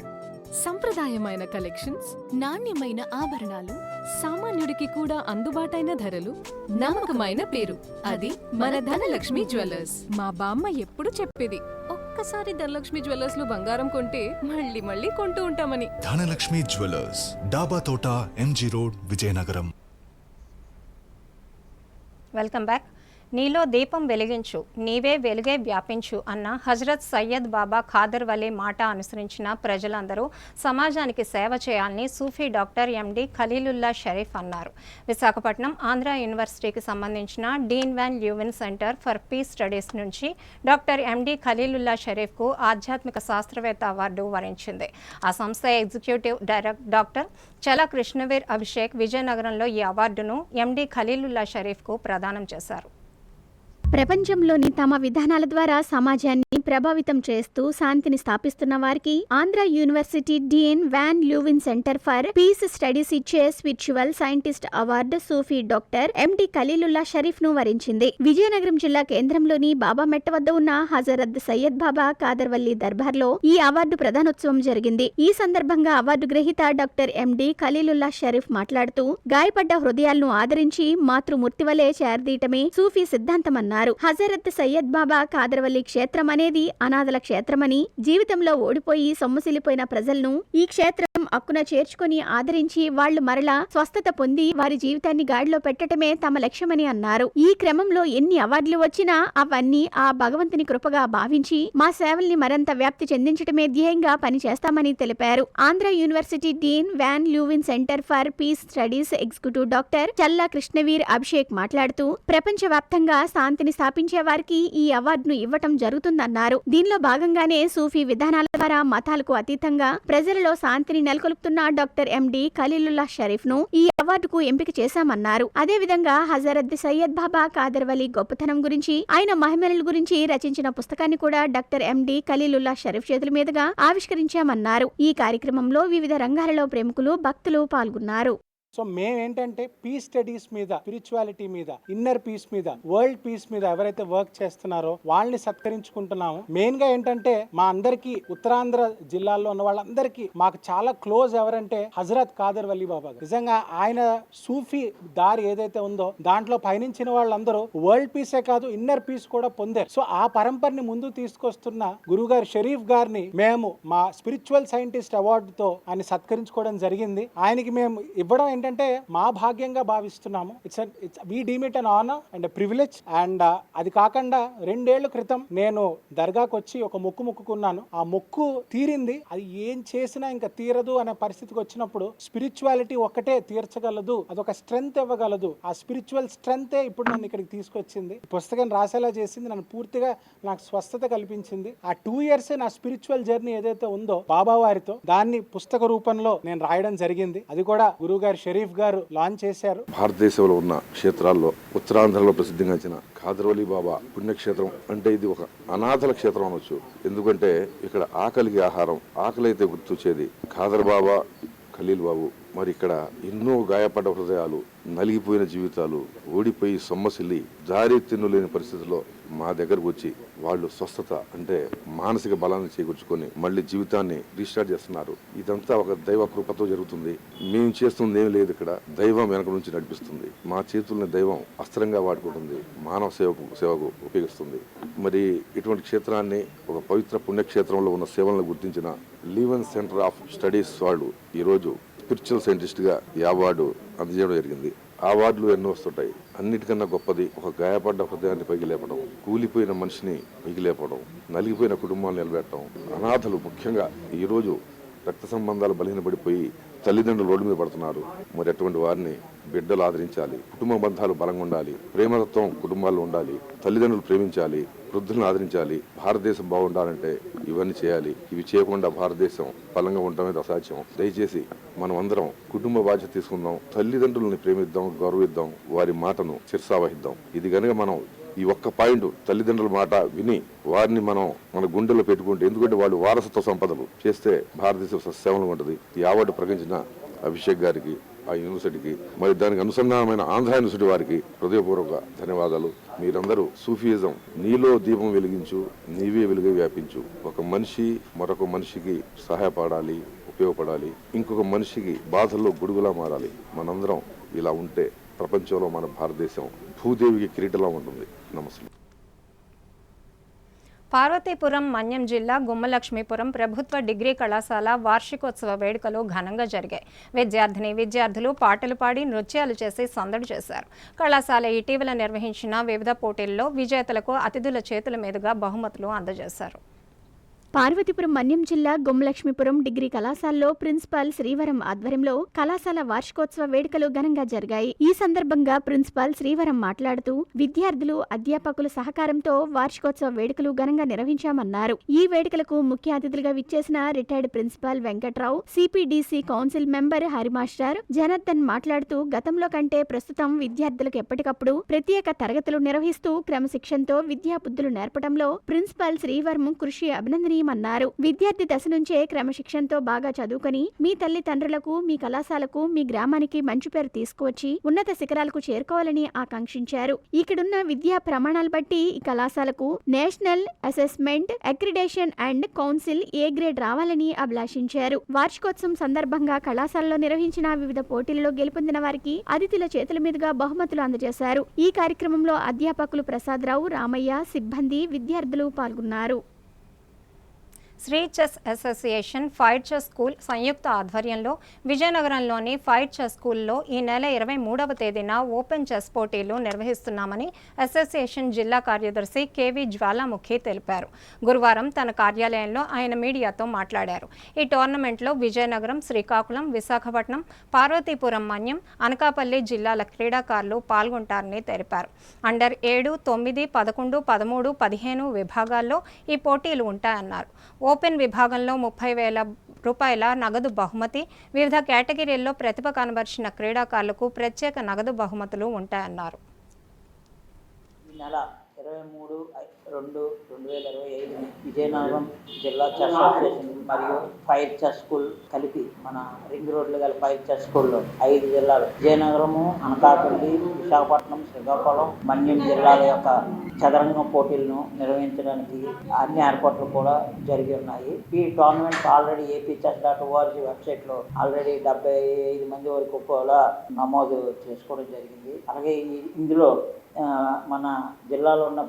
సంప్రదాయమైన కలెక్షన్స్, నాణ్యమైన ఆభరణాలు, సామాన్యుడికి కూడా అందుబాటైన ధరలు, నమ్మకమైన పేరు, అది మన ధనలక్ష్మి జ్యువెలర్స్. మా బామ్మ ఎప్పుడు చెప్పేది, ఒక్కసారి ధనలక్ష్మి జ్యువెలర్స్ లో బంగారం కొంటే మళ్ళీ మళ్ళీ కొంటూ ఉంటామని.
ధనలక్ష్మి జ్యువెలర్స్, డాబా తోట, MG road, Vizianagaram.
Welcome back. నీలో దీపం వెలిగించు, నీవే వెలుగే వ్యాపించు అన్న హజరత్ సయ్యద్ బాబా ఖాదర్ వలీ మాట అనుసరించిన ప్రజలందరూ సమాజానికి సేవ చేయాలని సూఫీ డాక్టర్ ఎండి ఖలీలుల్లా షరీఫ్ అన్నారు. విశాఖపట్నం ఆంధ్ర యూనివర్సిటీకి సంబంధించిన dean Van Leeuwen centre for peace studies నుంచి డాక్టర్ ఎండి ఖలీలుల్లా షరీఫ్కు ఆధ్యాత్మిక శాస్త్రవేత్త అవార్డు వరించింది. ఆ సంస్థ ఎగ్జిక్యూటివ్ డైరెక్టర్ డాక్టర్ చల కృష్ణవీర్ అభిషేక్ విజయనగరంలో ఈ అవార్డును ఎండి ఖలీలుల్లా షరీఫ్కు ప్రదానం చేశారు.
ప్రపంచంలోని తమ విధానాల ద్వారా సమాజాన్ని ప్రభావితం చేస్తూ శాంతిని స్థాపిస్తున్న వారికి Andhra university dean Van Leeuwen centre for peace studies ఇచ్చే spiritual scientist award Sufi doctor MD Khalilullah Sharif ను వరించింది. విజయనగరం జిల్లా కేంద్రంలోని బాబా మెట్ట వద్ద ఉన్న హజరత్ సయ్యద్ బాబా ఖాదర్ వల్లీ దర్బార్లో ఈ అవార్డు ప్రదానోత్సవం జరిగింది. ఈ సందర్భంగా అవార్డు గ్రహీత డాక్టర్ ఎండి ఖలీలుల్లా షరీఫ్ మాట్లాడుతూ, గాయపడ్డ హృదయాలను ఆదరించి మాతృమూర్తి వలె చేరదీయటమే సూఫీ సిద్ధాంతమన్నారు. హజరత్ సయ్యద్ బాబా ఖాదర్ వల్లీ క్షేత్రం అనేది అనాథల క్షేత్రమని, జీవితంలో ఓడిపోయి సొమ్మసిల్లిపోయిన ప్రజలను ఈ క్షేత్రం అక్కున చేర్చుకుని ఆదరించి వాళ్లు మరలా స్వస్థత పొంది వారి జీవితాన్ని గాడిలో పెట్టడమే తమ లక్ష్యమని అన్నారు. ఈ క్రమంలో ఎన్ని అవార్డులు వచ్చినా అవన్నీ ఆ భగవంతుని కృపగా భావించి మా సేవల్ని మరింత వ్యాప్తి చెందించడమే ధ్యేయంగా పనిచేస్తామని తెలిపారు. Andhra university dean Van Leeuwen centre for peace studies executive doctor Challa Krishnaveer Abhishek మాట్లాడుతూ, ప్రపంచవ్యాప్తంగా శాంతిని స్థాపించే వారికి ఈ అవార్డును ఇవ్వటం జరుగుతుందన్నారు. దీనిలో భాగంగానే సూఫీ విధానాల ద్వారా మతాలకు అతీతంగా ప్రజలలో శాంతిని నెలకొల్పుతున్న డాక్టర్ ఎండి ఖలీలుల్లా షరీఫ్ ను ఈ అవార్డుకు ఎంపిక చేశామన్నారు. అదేవిధంగా హజరత్ సయ్యద్ బాబా ఖాదర్ వలీ గొప్పతనం గురించి, ఆయన మహిమల గురించి రచించిన పుస్తకాన్ని కూడా డాక్టర్ ఎండి ఖలీలుల్లా షరీఫ్ చేతుల మీదుగా ఆవిష్కరించామన్నారు. ఈ కార్యక్రమంలో వివిధ రంగాలలో ప్రముఖులు, భక్తులు పాల్గొన్నారు.
సో మేమేంటంటే పీస్ స్టడీస్ మీద, స్పిరిచువాలిటీ మీద, ఇన్నర్ పీస్ మీద, వరల్డ్ పీస్ మీద ఎవరైతే వర్క్ చేస్తున్నారో వాళ్ళని సత్కరించుకుంటున్నాము. మెయిన్ గా ఏంటంటే మా అందరికి ఉత్తరాంధ్ర జిల్లాల్లో ఉన్న వాళ్ళందరికీ మాకు చాలా క్లోజ్ ఎవరంటే హజరత్ ఖాదర్ వల్లీ బాబా. నిజంగా ఆయన సూఫీ దారి ఏదైతే ఉందో దాంట్లో పయనించిన వాళ్ళందరూ వరల్డ్ పీసే కాదు, ఇన్నర్ పీస్ కూడా పొందారు. సో ఆ పరంపరని ముందుకు తీసుకొస్తున్న గురుగారు షరీఫ్ గారిని మేము మా స్పిరిచువల్ సైంటిస్ట్ అవార్డుతో ఆయన సత్కరించుకోవడం జరిగింది. ఆయనకి మేము ఇవ్వడం ఏంటంటే మా భాగ్యంగా భావిస్తున్నాము. We deem it an honour and privilege. And అది కాకుండా 2 ఏళ్ల క్రితం నేను దర్గాకు వచ్చి ఒక మొక్కు మొక్కుకున్నాను. ఆ మొక్కు తీరింది. అది ఏం చేసినా ఇంకా తీరదు అనే పరిస్థితికి వచ్చినప్పుడు స్పిరిచువాలిటీ ఒక్కటే తీర్చగలదు, అదొక స్ట్రెంగ్త్ ఇవ్వగలదు. ఆ స్పిరిచువల్ స్ట్రెంగ్తే ఇప్పుడు నన్ను ఇక్కడికి తీసుకొచ్చింది. ఈ పుస్తకం రాసేలా చేసింది, నన్ను పూర్తిగా నాకు స్వస్థత కల్పించింది. ఆ 2 years నా స్పిరిచువల్ జర్నీ ఏదైతే ఉందో బాబా వారితో, దాన్ని పుస్తక రూపంలో నేను రాయడం జరిగింది. అది కూడా గురువుగారి షరీఫ్ గారు లాంచ్ చేశారు.
భారతదేశంలో ఉన్న క్షేత్రాల్లో ఉత్తరాంధ్రలో ప్రసిద్ధిగాంచిన ఖాదర్వలి బాబా పుణ్యక్షేత్రం అంటే ఇది ఒక అనాథల క్షేత్రం అనొచ్చు. ఎందుకంటే ఇక్కడ ఆకలికి ఆహారం, ఆకలి అయితే గుర్తొచ్చేది ఖాదర్ బాబా, ఖలీల్ బాబు. మరి ఇక్కడ ఎన్నో గాయపడ్డ హృదయాలు, నలిగిపోయిన జీవితాలు, ఓడిపోయి సొమ్మసిల్లి దారి తిన్నులేని పరిస్థితుల్లో మా దగ్గరకు వచ్చి వాళ్ళు స్వస్థత అంటే మానసిక బలాన్ని చేకూర్చుకొని మళ్ళీ జీవితాన్ని రీస్టార్ట్ చేస్తున్నారు. ఇదంతా ఒక దైవ కృపతో జరుగుతుంది. మేము చేస్తుంది ఏమి లేదు, ఇక్కడ దైవం వెనక నుంచి నడిపిస్తుంది. మా చేతుల్ని దైవం అస్త్రంగా వాడుకుంటుంది, మానవ సేవకు ఉపయోగిస్తుంది. మరి ఇటువంటి క్షేత్రాన్ని ఒక పవిత్ర పుణ్యక్షేత్రంలో ఉన్న సేవలను గుర్తించిన లీవెన్ సెంటర్ ఆఫ్ స్టడీస్ వాళ్ళు ఈరోజు స్పిరిచువల్ సైంటిస్ట్గా ఈ అవార్డు అందజేయడం జరిగింది. అవార్డులు ఎన్నో వస్తుంటాయి. అన్నిటికన్నా గొప్పది ఒక గాయపడ్డ హృదయాన్ని పైకి లేపడం, కూలిపోయిన మనిషిని పైకి లేపడం, నలిగిపోయిన కుటుంబాన్ని నిలబెట్టడం. అనాథలు ముఖ్యంగా ఈరోజు రక్త సంబంధాలు బలహీనపడిపోయి తల్లిదండ్రులు రోడ్డు మీద పడుతున్నారు. మరి అటువంటి వారిని బిడ్డలు ఆదరించాలి, కుటుంబ బంధాలు బలంగా ఉండాలి, ప్రేమతత్వం కుటుంబాల్లో ఉండాలి, తల్లిదండ్రులు ప్రేమించాలి, వృద్ధులను ఆదరించాలి. భారతదేశం బాగుండాలంటే ఇవన్నీ చేయాలి. ఇవి చేయకుండా భారతదేశం బలంగా ఉండటమే అసాధ్యం. దయచేసి మనం అందరం కుటుంబ బాధ్యత తీసుకుందాం, తల్లిదండ్రులని ప్రేమిద్దాం, గౌరవిద్దాం, వారి మాటను శిరసావహిద్దాం. ఇది కనుక మనం ఈ ఒక్క పాయింట్ తల్లిదండ్రుల మాట విని వారిని మనం మన గుండెల్లో పెట్టుకుంటే, ఎందుకంటే వాళ్ళు వారసత్వ సంపదలు చేస్తే భారతదేశం సస్యవంతంగా ఉంటుంది. ఈ అవార్డు ప్రకటించిన అభిషేక్ గారికి, ఆ యూనివర్సిటీకి, మరి దానికి అనుసంధానమైన ఆంధ్ర యూనివర్సిటీ వారికి హృదయపూర్వక ధన్యవాదాలు. మీరందరూ సూఫియిజం నీలో దీపం వెలిగించు, నీవే వెలుగై వ్యాపించు. ఒక మనిషి మరొక మనిషికి సహాయపడాలి, ఉపయోగపడాలి, ఇంకొక మనిషికి బాధల్లో గొడుగులా మారాలి. మనందరం ఇలా ఉంటే ప్రపంచంలో మన భారతదేశం భూదేవికి కిరీటంలా ఉంటుంది. నమస్తే.
పార్వతీపురం మన్యం జిల్లా గుమ్మలక్ష్మీపురం ప్రభుత్వ డిగ్రీ కళాశాల వార్షికోత్సవ వేడుకలు ఘనంగా జరిగాయి. విద్యార్థులు పాటలు పాడి నృత్యాలు చేసి సందడి చేశారు. కళాశాల ఇటీవల నిర్వహించిన వివిధ పోటీల్లో విజేతలకు అతిథుల చేతుల మీదుగా బహుమతులు అందజేశారు.
పార్వతీపురం మన్యం జిల్లా గుమ్మలక్ష్మీపురం డిగ్రీ కళాశాలలో ప్రిన్సిపాల్ శ్రీవరం ఆధ్వర్యంలో కళాశాల వార్షికోత్సవ వేడుకలు ఘనంగా జరిగాయి. ఈ సందర్భంగా ప్రిన్సిపాల్ శ్రీవరం మాట్లాడుతూ విద్యార్థులు, అధ్యాపకుల సహకారంతో వార్షికోత్సవ వేడుకలు ఘనంగా నిర్వహించామన్నారు. ఈ వేడుకలకు ముఖ్య అతిథులుగా విచ్చేసిన retired principal Venkatrao, CPDC council member హరిమాస్టర్ జనార్దన్ మాట్లాడుతూ గతంలో కంటే ప్రస్తుతం విద్యార్థులకు ఎప్పటికప్పుడు ప్రత్యేక తరగతులు నిర్వహిస్తూ క్రమశిక్షణతో విద్యాబుద్ధులు నేర్పడంలో ప్రిన్సిపాల్ శ్రీవరం కృషి అభినందనీయమన్నారు. విద్యార్థి దశ నుంచే క్రమశిక్షణతో బాగా చదువుకొని మీ తల్లిదండ్రులకు, మీ కళాశాలకు, మీ గ్రామానికి మంచి పేరు తీసుకువచ్చి ఉన్నత శిఖరాలకు చేరుకోవాలని ఆకాంక్షించారు. ఇక్కడున్న విద్యా ప్రమాణాలు బట్టి ఈ కళాశాలకు national assessment accreditation and council A grade రావాలని అభిలాషించారు. వార్షికోత్సవం సందర్భంగా కళాశాలలో నిర్వహించిన వివిధ పోటీలలో గెలుపొందిన వారికి అతిథుల చేతుల మీదుగా బహుమతులు అందజేశారు. ఈ కార్యక్రమంలో అధ్యాపకులు ప్రసాదరావు, రామయ్య, సిబ్బంది, విద్యార్థులు పాల్గొన్నారు.
Shri chess association fire chess school సంయుక్త ఆధ్వర్యంలో విజయనగరంలోని ఫైర్ చెస్ స్కూల్లో ఈ నెల 23వ తేదీన ఓపెన్ చెస్ పోటీలు నిర్వహిస్తున్నామని అసోసియేషన్ జిల్లా కార్యదర్శి కెవి జ్వాలాముఖి తెలిపారు. గురువారం తన కార్యాలయంలో ఆయన మీడియాతో మాట్లాడారు. ఈ టోర్నమెంట్లో విజయనగరం, శ్రీకాకుళం, విశాఖపట్నం, పార్వతీపురం, మన్యం, అనకాపల్లి జిల్లాల క్రీడాకారులు పాల్గొంటారని తెలిపారు. అండర్ 7, 9, 11, 13, 15 విభాగాల్లో ఈ పోటీలు ఉంటాయన్నారు. ఓపెన్ విభాగంలో 30,000 రూపాయల నగదు బహుమతి, వివిధ కేటగిరీల్లో ప్రతిభ కనబరిచిన క్రీడాకారులకు ప్రత్యేక నగదు బహుమతులు ఉంటాయన్నారు.
ఈ నెల 23/2/2025 విజయనగరం జిల్లా చెస్ అసోసియేషన్ మరియు ఫైర్ చెస్ స్కూల్ కలిపి మన రింగ్ రోడ్లు గల ఫైర్ చెస్ స్కూల్లో 5 జిల్లాలు విజయనగరము, అనకాపల్లి, విశాఖపట్నం, శ్రీకాకుళం, మన్యం జిల్లాల యొక్క చదరంగం పోటీలను నిర్వహించడానికి అన్ని ఏర్పాట్లు కూడా జరిగి ఉన్నాయి. ఈ టోర్నమెంట్ ఆల్రెడీ APChess.org వెబ్సైట్లో ఆల్రెడీ 75 మంది వరకు కూడా నమోదు చేసుకోవడం జరిగింది. అలాగే ఇందులో మన జిల్లాలో ఉన్న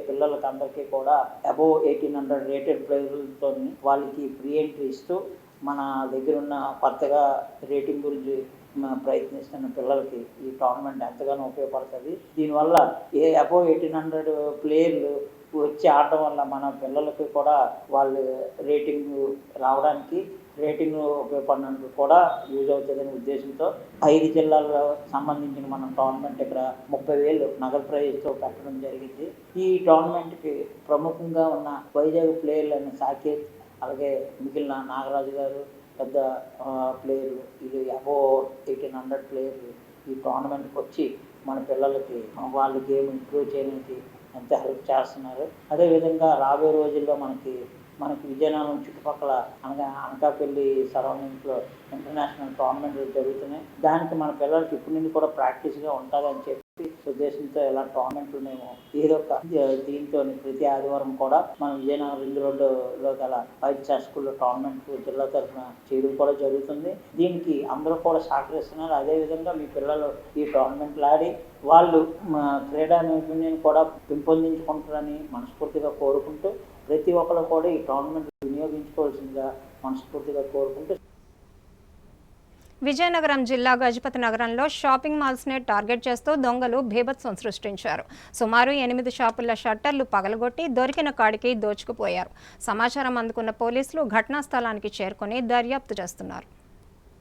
పిల్లలకి అందరికీ కూడా అబోవ్ 1800 రేటెడ్ ప్లేయర్లతో వాళ్ళకి ఫ్రీ ఎంట్రీ ఇస్తూ మన దగ్గర ఉన్న కొత్తగా రేటింగ్ గురించి ప్రయత్నిస్తున్న పిల్లలకి ఈ టోర్నమెంట్ ఎంతగానో ఉపయోగపడుతుంది. దీనివల్ల అబోవ్ 1800 ప్లేయర్లు వచ్చి ఆడటం వల్ల మన పిల్లలకి కూడా వాళ్ళు రేటింగ్ రావడానికి, రేటింగ్ ఉపయోగపడినందుకు కూడా యూజ్ అవుతుందనే ఉద్దేశంతో 5 జిల్లాలకు సంబంధించిన మన టోర్నమెంట్ ఇక్కడ 30,000 నగదు ప్రైజ్తో పెట్టడం జరిగింది. ఈ టోర్నమెంట్కి ప్రముఖంగా ఉన్న వైజాగ్ ప్లేయర్లు అయిన సాకేత్, అలాగే మిగిలిన నాగరాజు గారు, పెద్ద ప్లేయర్లు ఇది అబోవ్ 1800 ప్లేయర్లు ఈ టోర్నమెంట్కి వచ్చి మన పిల్లలకి వాళ్ళ గేమ్ ఇంప్రూవ్ చేయడానికి ఎంత హెల్ప్ చేస్తున్నారు. అదేవిధంగా రాబోయే రోజుల్లో మనకి విజయనగరం చుట్టుపక్కల అనకాపల్లి సరౌండింగ్స్లో ఇంటర్నేషనల్ టోర్నమెంట్లు జరుగుతున్నాయి. దానికి మన పిల్లలకి ఇప్పటి నుండి కూడా ప్రాక్టీస్గా ఉంటుందని చెప్పి ఉద్దేశంతో ఇలా టోర్నమెంట్లు మేము ఏదో ఒక దీంతో ప్రతి ఆదివారం కూడా మనం విజయనగరం రింగ్ రోడ్డులో గల ఫైర్ చాస్ స్కూల్లో టోర్నమెంట్ జిల్లా తరఫున చేయడం కూడా జరుగుతుంది. దీనికి అందరూ కూడా సహకరిస్తున్నారు. అదేవిధంగా మీ పిల్లలు ఈ టోర్నమెంట్లు ఆడి వాళ్ళు క్రీడా నైపుణ్యాన్ని కూడా పెంపొందించుకుంటారని మనస్ఫూర్తిగా కోరుకుంటూ ప్రతి ఒక్కరు కూడా ఈ టోర్నమెంట్ వినియోగించుకోవాల్సిందిగా మనస్ఫూర్తిగా కోరుకుంటూ
విజయనగరం జిల్లా గజపతి నగరంలో షాపింగ్ మాల్స్నే టార్గెట్ చేస్తూ దొంగలు బీభత్సం సృష్టించారు. సుమారు 8 షాపుల షట్టర్లు పగలగొట్టి దొరికిన కాడికి దోచుకుపోయారు. సమాచారం అందుకున్న పోలీసులు ఘటనా స్థలానికి చేరుకొని దర్యాప్తు చేస్తున్నారు.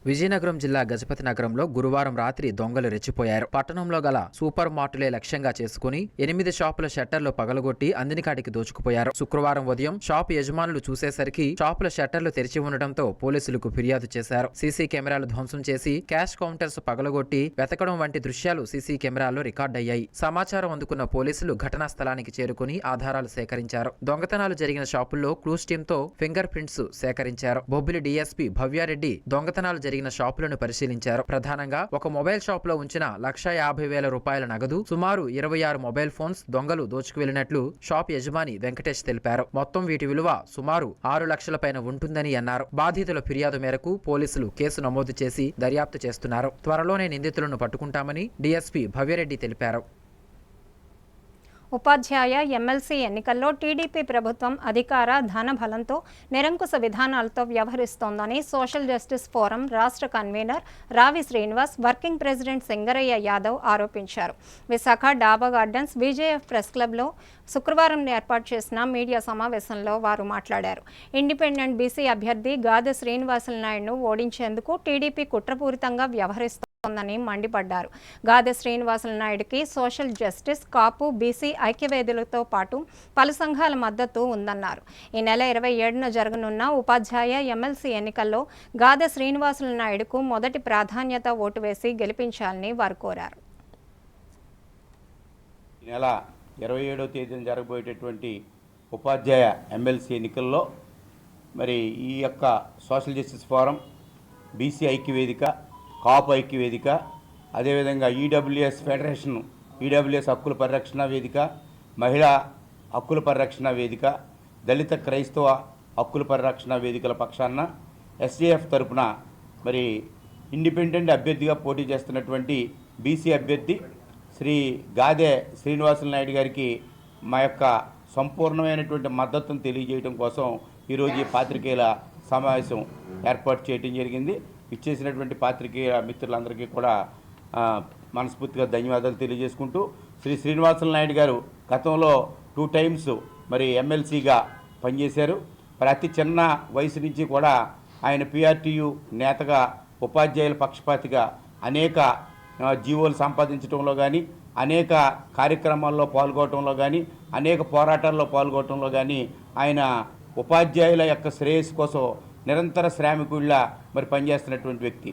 విజయనగరం జిల్లా గజపతి నగరంలో గురువారం రాత్రి దొంగలు రెచ్చిపోయారు. పట్టణంలో గల సూపర్ మార్టులే లక్ష్యంగా చేసుకుని 8 షాపుల షట్టర్లు పగలగొట్టి అందినకాడికి దోచుకుపోయారు. శుక్రవారం ఉదయం షాపు యజమానులు చూసేసరికి షాపుల షట్టర్లు తెరిచి ఉండటంతో పోలీసులకు ఫిర్యాదు చేశారు. సీసీ కెమెరాలు ధ్వంసం చేసి క్యాష్ కౌంటర్స్ పగలగొట్టి వెతకడం వంటి దృశ్యాలు సీసీ కెమెరాల్లో రికార్డయ్యాయి. సమాచారం అందుకున్న పోలీసులు ఘటనా స్థలానికి చేరుకుని ఆధారాలు సేకరించారు. దొంగతనాలు జరిగిన షాపుల్లో క్లూస్ టీంతో ఫింగర్ ప్రింట్స్ సేకరించారు. బొబ్బిలి డీఎస్పీ భవ్యారెడ్డి దొంగతనాలు జరిగిన షాపులను పరిశీలించారు. ప్రధానంగా ఒక మొబైల్ షాప్ లో ఉంచిన 1,50,000 రూపాయల నగదు, సుమారు 26 మొబైల్ ఫోన్స్ దొంగలు దోచుకు వెళ్లినట్లు షాప్ యజమాని వెంకటేష్ తెలిపారు. మొత్తం వీటి విలువ సుమారు 6 లక్షల పైన ఉంటుందని అన్నారు. బాధితుల ఫిర్యాదు మేరకు పోలీసులు కేసు నమోదు చేసి దర్యాప్తు చేస్తున్నారు. త్వరలోనే నిందితులను పట్టుకుంటామని డీఎస్పీ భవ్యారెడ్డి తెలిపారు.
ఉపాధ్యాయ ఎమ్మెల్సీ ఎన్నికల్లో టీడీపీ ప్రభుత్వం అధికార ధనబలంతో నిరంకుశ విధానాలతో వ్యవహరిస్తోందని సోషల్ జస్టిస్ ఫోరం రాష్ట్ర కన్వీనర్ రావి శ్రీనివాస్, వర్కింగ్ ప్రెసిడెంట్ సింగరయ్య యాదవ్ ఆరోపించారు. విశాఖ డాబా గార్డెన్స్ బీజేఎఫ్ ప్రెస్ క్లబ్లో శుక్రవారం ఏర్పాటు చేసిన మీడియా సమావేశంలో వారు మాట్లాడారు. ఇండిపెండెంట్ బీసీ అభ్యర్థి గాదె శ్రీనివాసులు నాయుడును ఓడించేందుకు టీడీపీ కుట్రపూరితంగా వ్యవహరిస్తోందని మండిపడ్డారు. గాదె శ్రీనివాసులు నాయుడుకి సోషల్ జస్టిస్, కాపు, బీసీ ఐక్యవేదులతో పాటు పలు సంఘాల మద్దతు ఉందన్నారు. ఈ నెల 27న జరగనున్న ఉపాధ్యాయ ఎమ్మెల్సీ ఎన్నికల్లో గాదె శ్రీనివాసులు నాయుడుకు మొదటి ప్రాధాన్యత ఓటు వేసి గెలిపించాలని వారు కోరారు.
ఈ నెల 27వ తేదీన జరగబోయేటటువంటి ఉపాధ్యాయ ఎమ్మెల్సీ ఎన్నికల్లో మరి ఈ యొక్క సోషల్ జస్టిస్ ఫోరం, బీసీ ఐక్యవేదిక, కాపు ఐక్యవేదిక, అదేవిధంగా ఈడబ్ల్యూఎస్ ఫెడరేషన్, ఈడబ్ల్యూఎస్ హక్కుల పరిరక్షణ వేదిక, మహిళా హక్కుల పరిరక్షణ వేదిక, దళిత క్రైస్తవ హక్కుల పరిరక్షణ వేదికల పక్షాన ఎస్జేఎఫ్ తరపున మరి ఇండిపెండెంట్ అభ్యర్థిగా పోటీ చేస్తున్నటువంటి బీసీ అభ్యర్థి శ్రీ గాదె శ్రీనివాసులు నాయుడు గారికి మా యొక్క సంపూర్ణమైనటువంటి మద్దతును తెలియజేయడం కోసం ఈరోజు ఈ పాత్రికేయుల సమావేశం ఏర్పాటు చేయడం జరిగింది. ఇచ్చేసినటువంటి పాత్రికేయ మిత్రులందరికీ కూడా మనస్ఫూర్తిగా ధన్యవాదాలు తెలియజేసుకుంటూ, శ్రీ శ్రీనివాసులు నాయుడు గారు గతంలో 2 టైమ్స్ మరి ఎమ్మెల్సీగా పనిచేశారు. మరి అతి చిన్న వయసు నుంచి కూడా ఆయన పిఆర్టీయు నేతగా, ఉపాధ్యాయుల పక్షపాతిగా అనేక జీవోలు సంపాదించడంలో కానీ, అనేక కార్యక్రమాల్లో పాల్గొనడంలో కానీ, అనేక పోరాటాల్లో పాల్గొనడంలో కానీ ఆయన ఉపాధ్యాయుల యొక్క శ్రేయస్సు కోసం నిరంతర శ్రామికుళ్ళ మరి పనిచేస్తున్నటువంటి వ్యక్తి.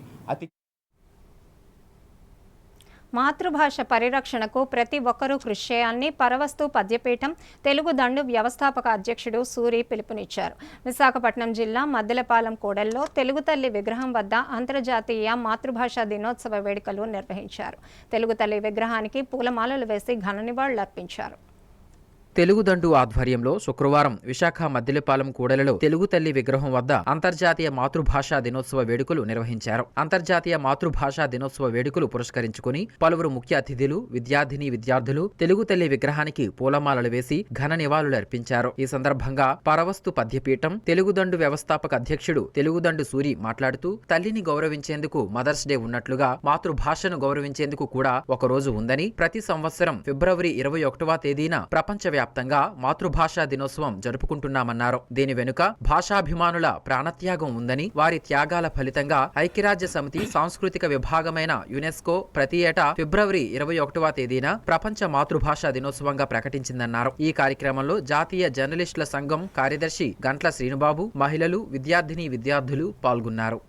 మాతృభాష పరిరక్షణకు ప్రతి ఒక్కరూ కృషి చేయాలని పరవస్తు పద్యపీఠం తెలుగు దండు వ్యవస్థాపక అధ్యక్షుడు సూరి పిలుపునిచ్చారు. విశాఖపట్నం జిల్లా మద్దెలపాలెం కూడల్లో తెలుగు తల్లి విగ్రహం వద్ద అంతర్జాతీయ మాతృభాషా దినోత్సవ వేడుకలు నిర్వహించారు. తెలుగు తల్లి విగ్రహానికి పూలమాలలు వేసి ఘన నివాళులర్పించారు.
తెలుగుదండు ఆధ్వర్యంలో శుక్రవారం విశాఖ మద్దిలపాలెం కూడలిలో తెలుగు తల్లి విగ్రహం వద్ద అంతర్జాతీయ మాతృభాషా దినోత్సవ వేడుకలు నిర్వహించారు. అంతర్జాతీయ మాతృభాషా దినోత్సవ వేడుకలు పురస్కరించుకుని పలువురు ముఖ్య అతిథులు, విద్యార్థులు తెలుగు తల్లి విగ్రహానికి పూలమాలలు వేసి ఘన నివాళులు అర్పించారు. ఈ సందర్భంగా పరవస్తు పద్యపీఠం తెలుగుదండు వ్యవస్థాపక అధ్యక్షుడు తెలుగుదండు సూరి మాట్లాడుతూ, తల్లిని గౌరవించేందుకు మదర్స్ డే ఉన్నట్లుగా మాతృభాషను గౌరవించేందుకు కూడా ఒక రోజు ఉందని, ప్రతి సంవత్సరం ఫిబ్రవరి 21వ తేదీన ప్రపంచ ప్రపంచవ్యాప్తంగా మాతృభాషా దినోత్సవం జరుపుకుంటున్నామన్నారు. దీని వెనుక భాషాభిమానుల ప్రాణత్యాగం ఉందని, వారి త్యాగాల ఫలితంగా ఐక్యరాజ్య సమితి సాంస్కృతిక విభాగమైన యునెస్కో ప్రతి ఏటా ఫిబ్రవరి 21వ తేదీన ప్రపంచ మాతృభాషా దినోత్సవంగా ప్రకటించిందన్నారు. ఈ కార్యక్రమంలో జాతీయ జర్నలిస్టుల సంఘం కార్యదర్శి గంట్ల శ్రీనుబాబు, మహిళలు, విద్యార్థులు పాల్గొన్నారు.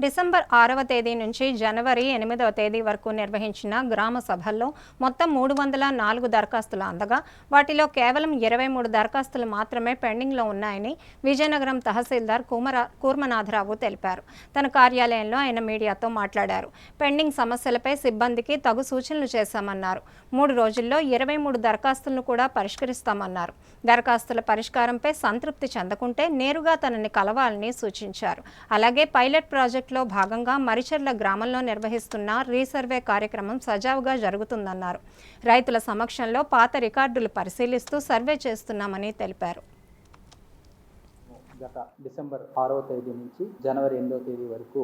డిసెంబర్ 6వ తేదీ నుంచి జనవరి 8వ తేదీ వరకు నిర్వహించిన గ్రామ సభల్లో మొత్తం 304 దరఖాస్తులు అందగా వాటిలో కేవలం 23 దరఖాస్తులు మాత్రమే పెండింగ్లో ఉన్నాయని విజయనగరం తహసీల్దార్ కూర్మనాథరావు తెలిపారు. తన కార్యాలయంలో ఆయన మీడియాతో మాట్లాడారు. పెండింగ్ సమస్యలపై సిబ్బందికి తగు సూచనలు చేశామన్నారు. 3 రోజుల్లో 23 దరఖాస్తులను కూడా పరిష్కరిస్తామన్నారు. దరఖాస్తుల పరిష్కారంపై సంతృప్తి చెందకుంటే నేరుగా తనని కలవాలని సూచించారు. అలాగే పైలట్ ప్రాజెక్టులో భాగంగా మరిచెర్ల గ్రామంలో నిర్వహిస్తున్న రీసర్వే కార్యక్రమం సజావుగా జరుగుతుందన్నారు. రైతుల సమక్షంలో పాత రికార్డులు పరిశీలిస్తూ సర్వే చేస్తున్నామని తెలిపారు.
గత డిసెంబర్ 6వ తేదీ నుంచి జనవరి 8వ తేదీ వరకు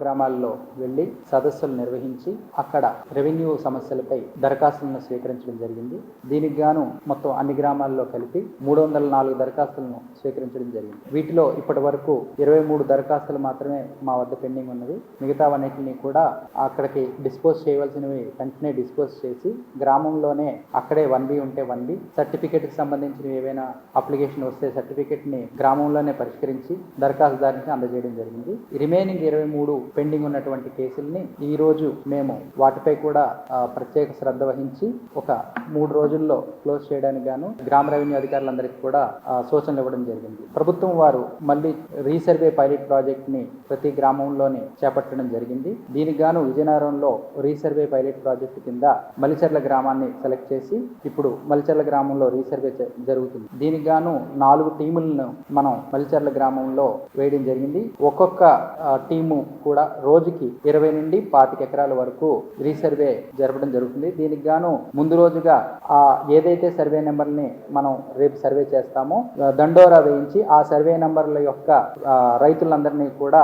గ్రామాల్లో వెళ్లి సదస్సులు నిర్వహించి అక్కడ రెవెన్యూ సమస్యలపై దరఖాస్తులను స్వీకరించడం జరిగింది. దీనికి గాను మొత్తం అన్ని గ్రామాల్లో కలిపి 304 దరఖాస్తులను స్వీకరించడం జరిగింది. వీటిలో ఇప్పటి వరకు 23 దరఖాస్తులు మాత్రమే మా వద్ద పెండింగ్ ఉన్నది. మిగతావన్నిటిని కూడా అక్కడికి డిస్పోజ్ చేయవలసినవి వెంటనే డిస్పోజ్ చేసి గ్రామంలోనే అక్కడే 1B ఉంటే 1B, సర్టిఫికేట్కి సంబంధించినవి ఏవైనా అప్లికేషన్ వస్తే సర్టిఫికేట్ని గ్రామంలోనే పరిష్కరించి దరఖాస్తుదారునికి అందజేయడం జరిగింది. రిమైనింగ్ 23 పెండింగ్ ఉన్నటువంటి కేసుల్ని ఈ రోజు మేము వాటిపై కూడా ప్రత్యేక శ్రద్ధ వహించి ఒక 3 రోజుల్లో క్లోజ్ చేయడానికి గాను గ్రామ రెవెన్యూ అధికారులందరికీ కూడా సూచనలు ఇవ్వడం జరిగింది. ప్రభుత్వం వారు మళ్ళీ రీసర్వే పైలట్ ప్రాజెక్ట్ ని ప్రతి గ్రామంలోనే చేపట్టడం జరిగింది. దీనికి గాను విజయనగరంలో రీసర్వే పైలట్ ప్రాజెక్టు కింద మలిచెర్ల గ్రామాన్ని సెలెక్ట్ చేసి ఇప్పుడు మలిచెర్ల గ్రామంలో రీసర్వే జరుగుతుంది. దీనికి గాను 4 టీములను మనం మలిచెర్ల గ్రామంలో వేయడం జరిగింది. ఒక్కొక్క టీము కూడా రోజుకి 20 నుండి 25 ఎకరాల వరకు రీసర్వే జరపడం జరుగుతుంది. దీనికి గాను ముందు రోజుగా ఏదైతే సర్వే నెంబర్ని మనం రేపు సర్వే చేస్తామో దండోరా వేయించి ఆ సర్వే నెంబర్ల యొక్క రైతులందరినీ కూడా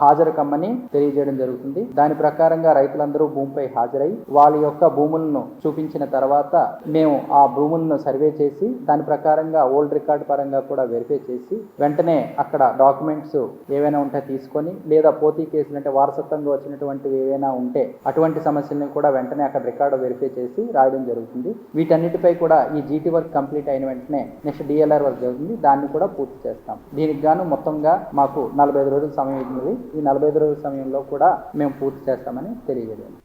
హాజరు కమ్మని తెలియజేయడం జరుగుతుంది. దాని ప్రకారంగా రైతులందరూ భూమిపై హాజరై వాళ్ళ యొక్క భూములను చూపించిన తర్వాత మేము ఆ భూములను సర్వే చేసి దాని ప్రకారంగా ఓల్డ్ రికార్డు పరంగా కూడా వెరిఫై చేసి వెంటనే అక్కడ డాక్యుమెంట్స్ ఏవైనా ఉంటే తీసుకొని లేదా పోతీ కేసులు అంటే వారసత్వంగా వచ్చినటువంటివి ఏవైనా ఉంటే అటువంటి సమస్యలను కూడా వెంటనే అక్కడ రికార్డు వెరిఫై చేసి రాయడం జరుగుతుంది. వీటన్నిటిపై కూడా ఈ జీటీ వర్క్ కంప్లీట్ అయిన వెంటనే నెక్స్ట్ డిఎల్ఆర్ వర్క్ జరుగుతుంది. దాన్ని కూడా పూర్తి చేస్తాం. దీనికి గాను మొత్తంగా మాకు 45 రోజుల సమయం ఉంది. ఈ 45 రోజుల సమయంలో కూడా మేము పూర్తి చేస్తామని తెలియజేయడం.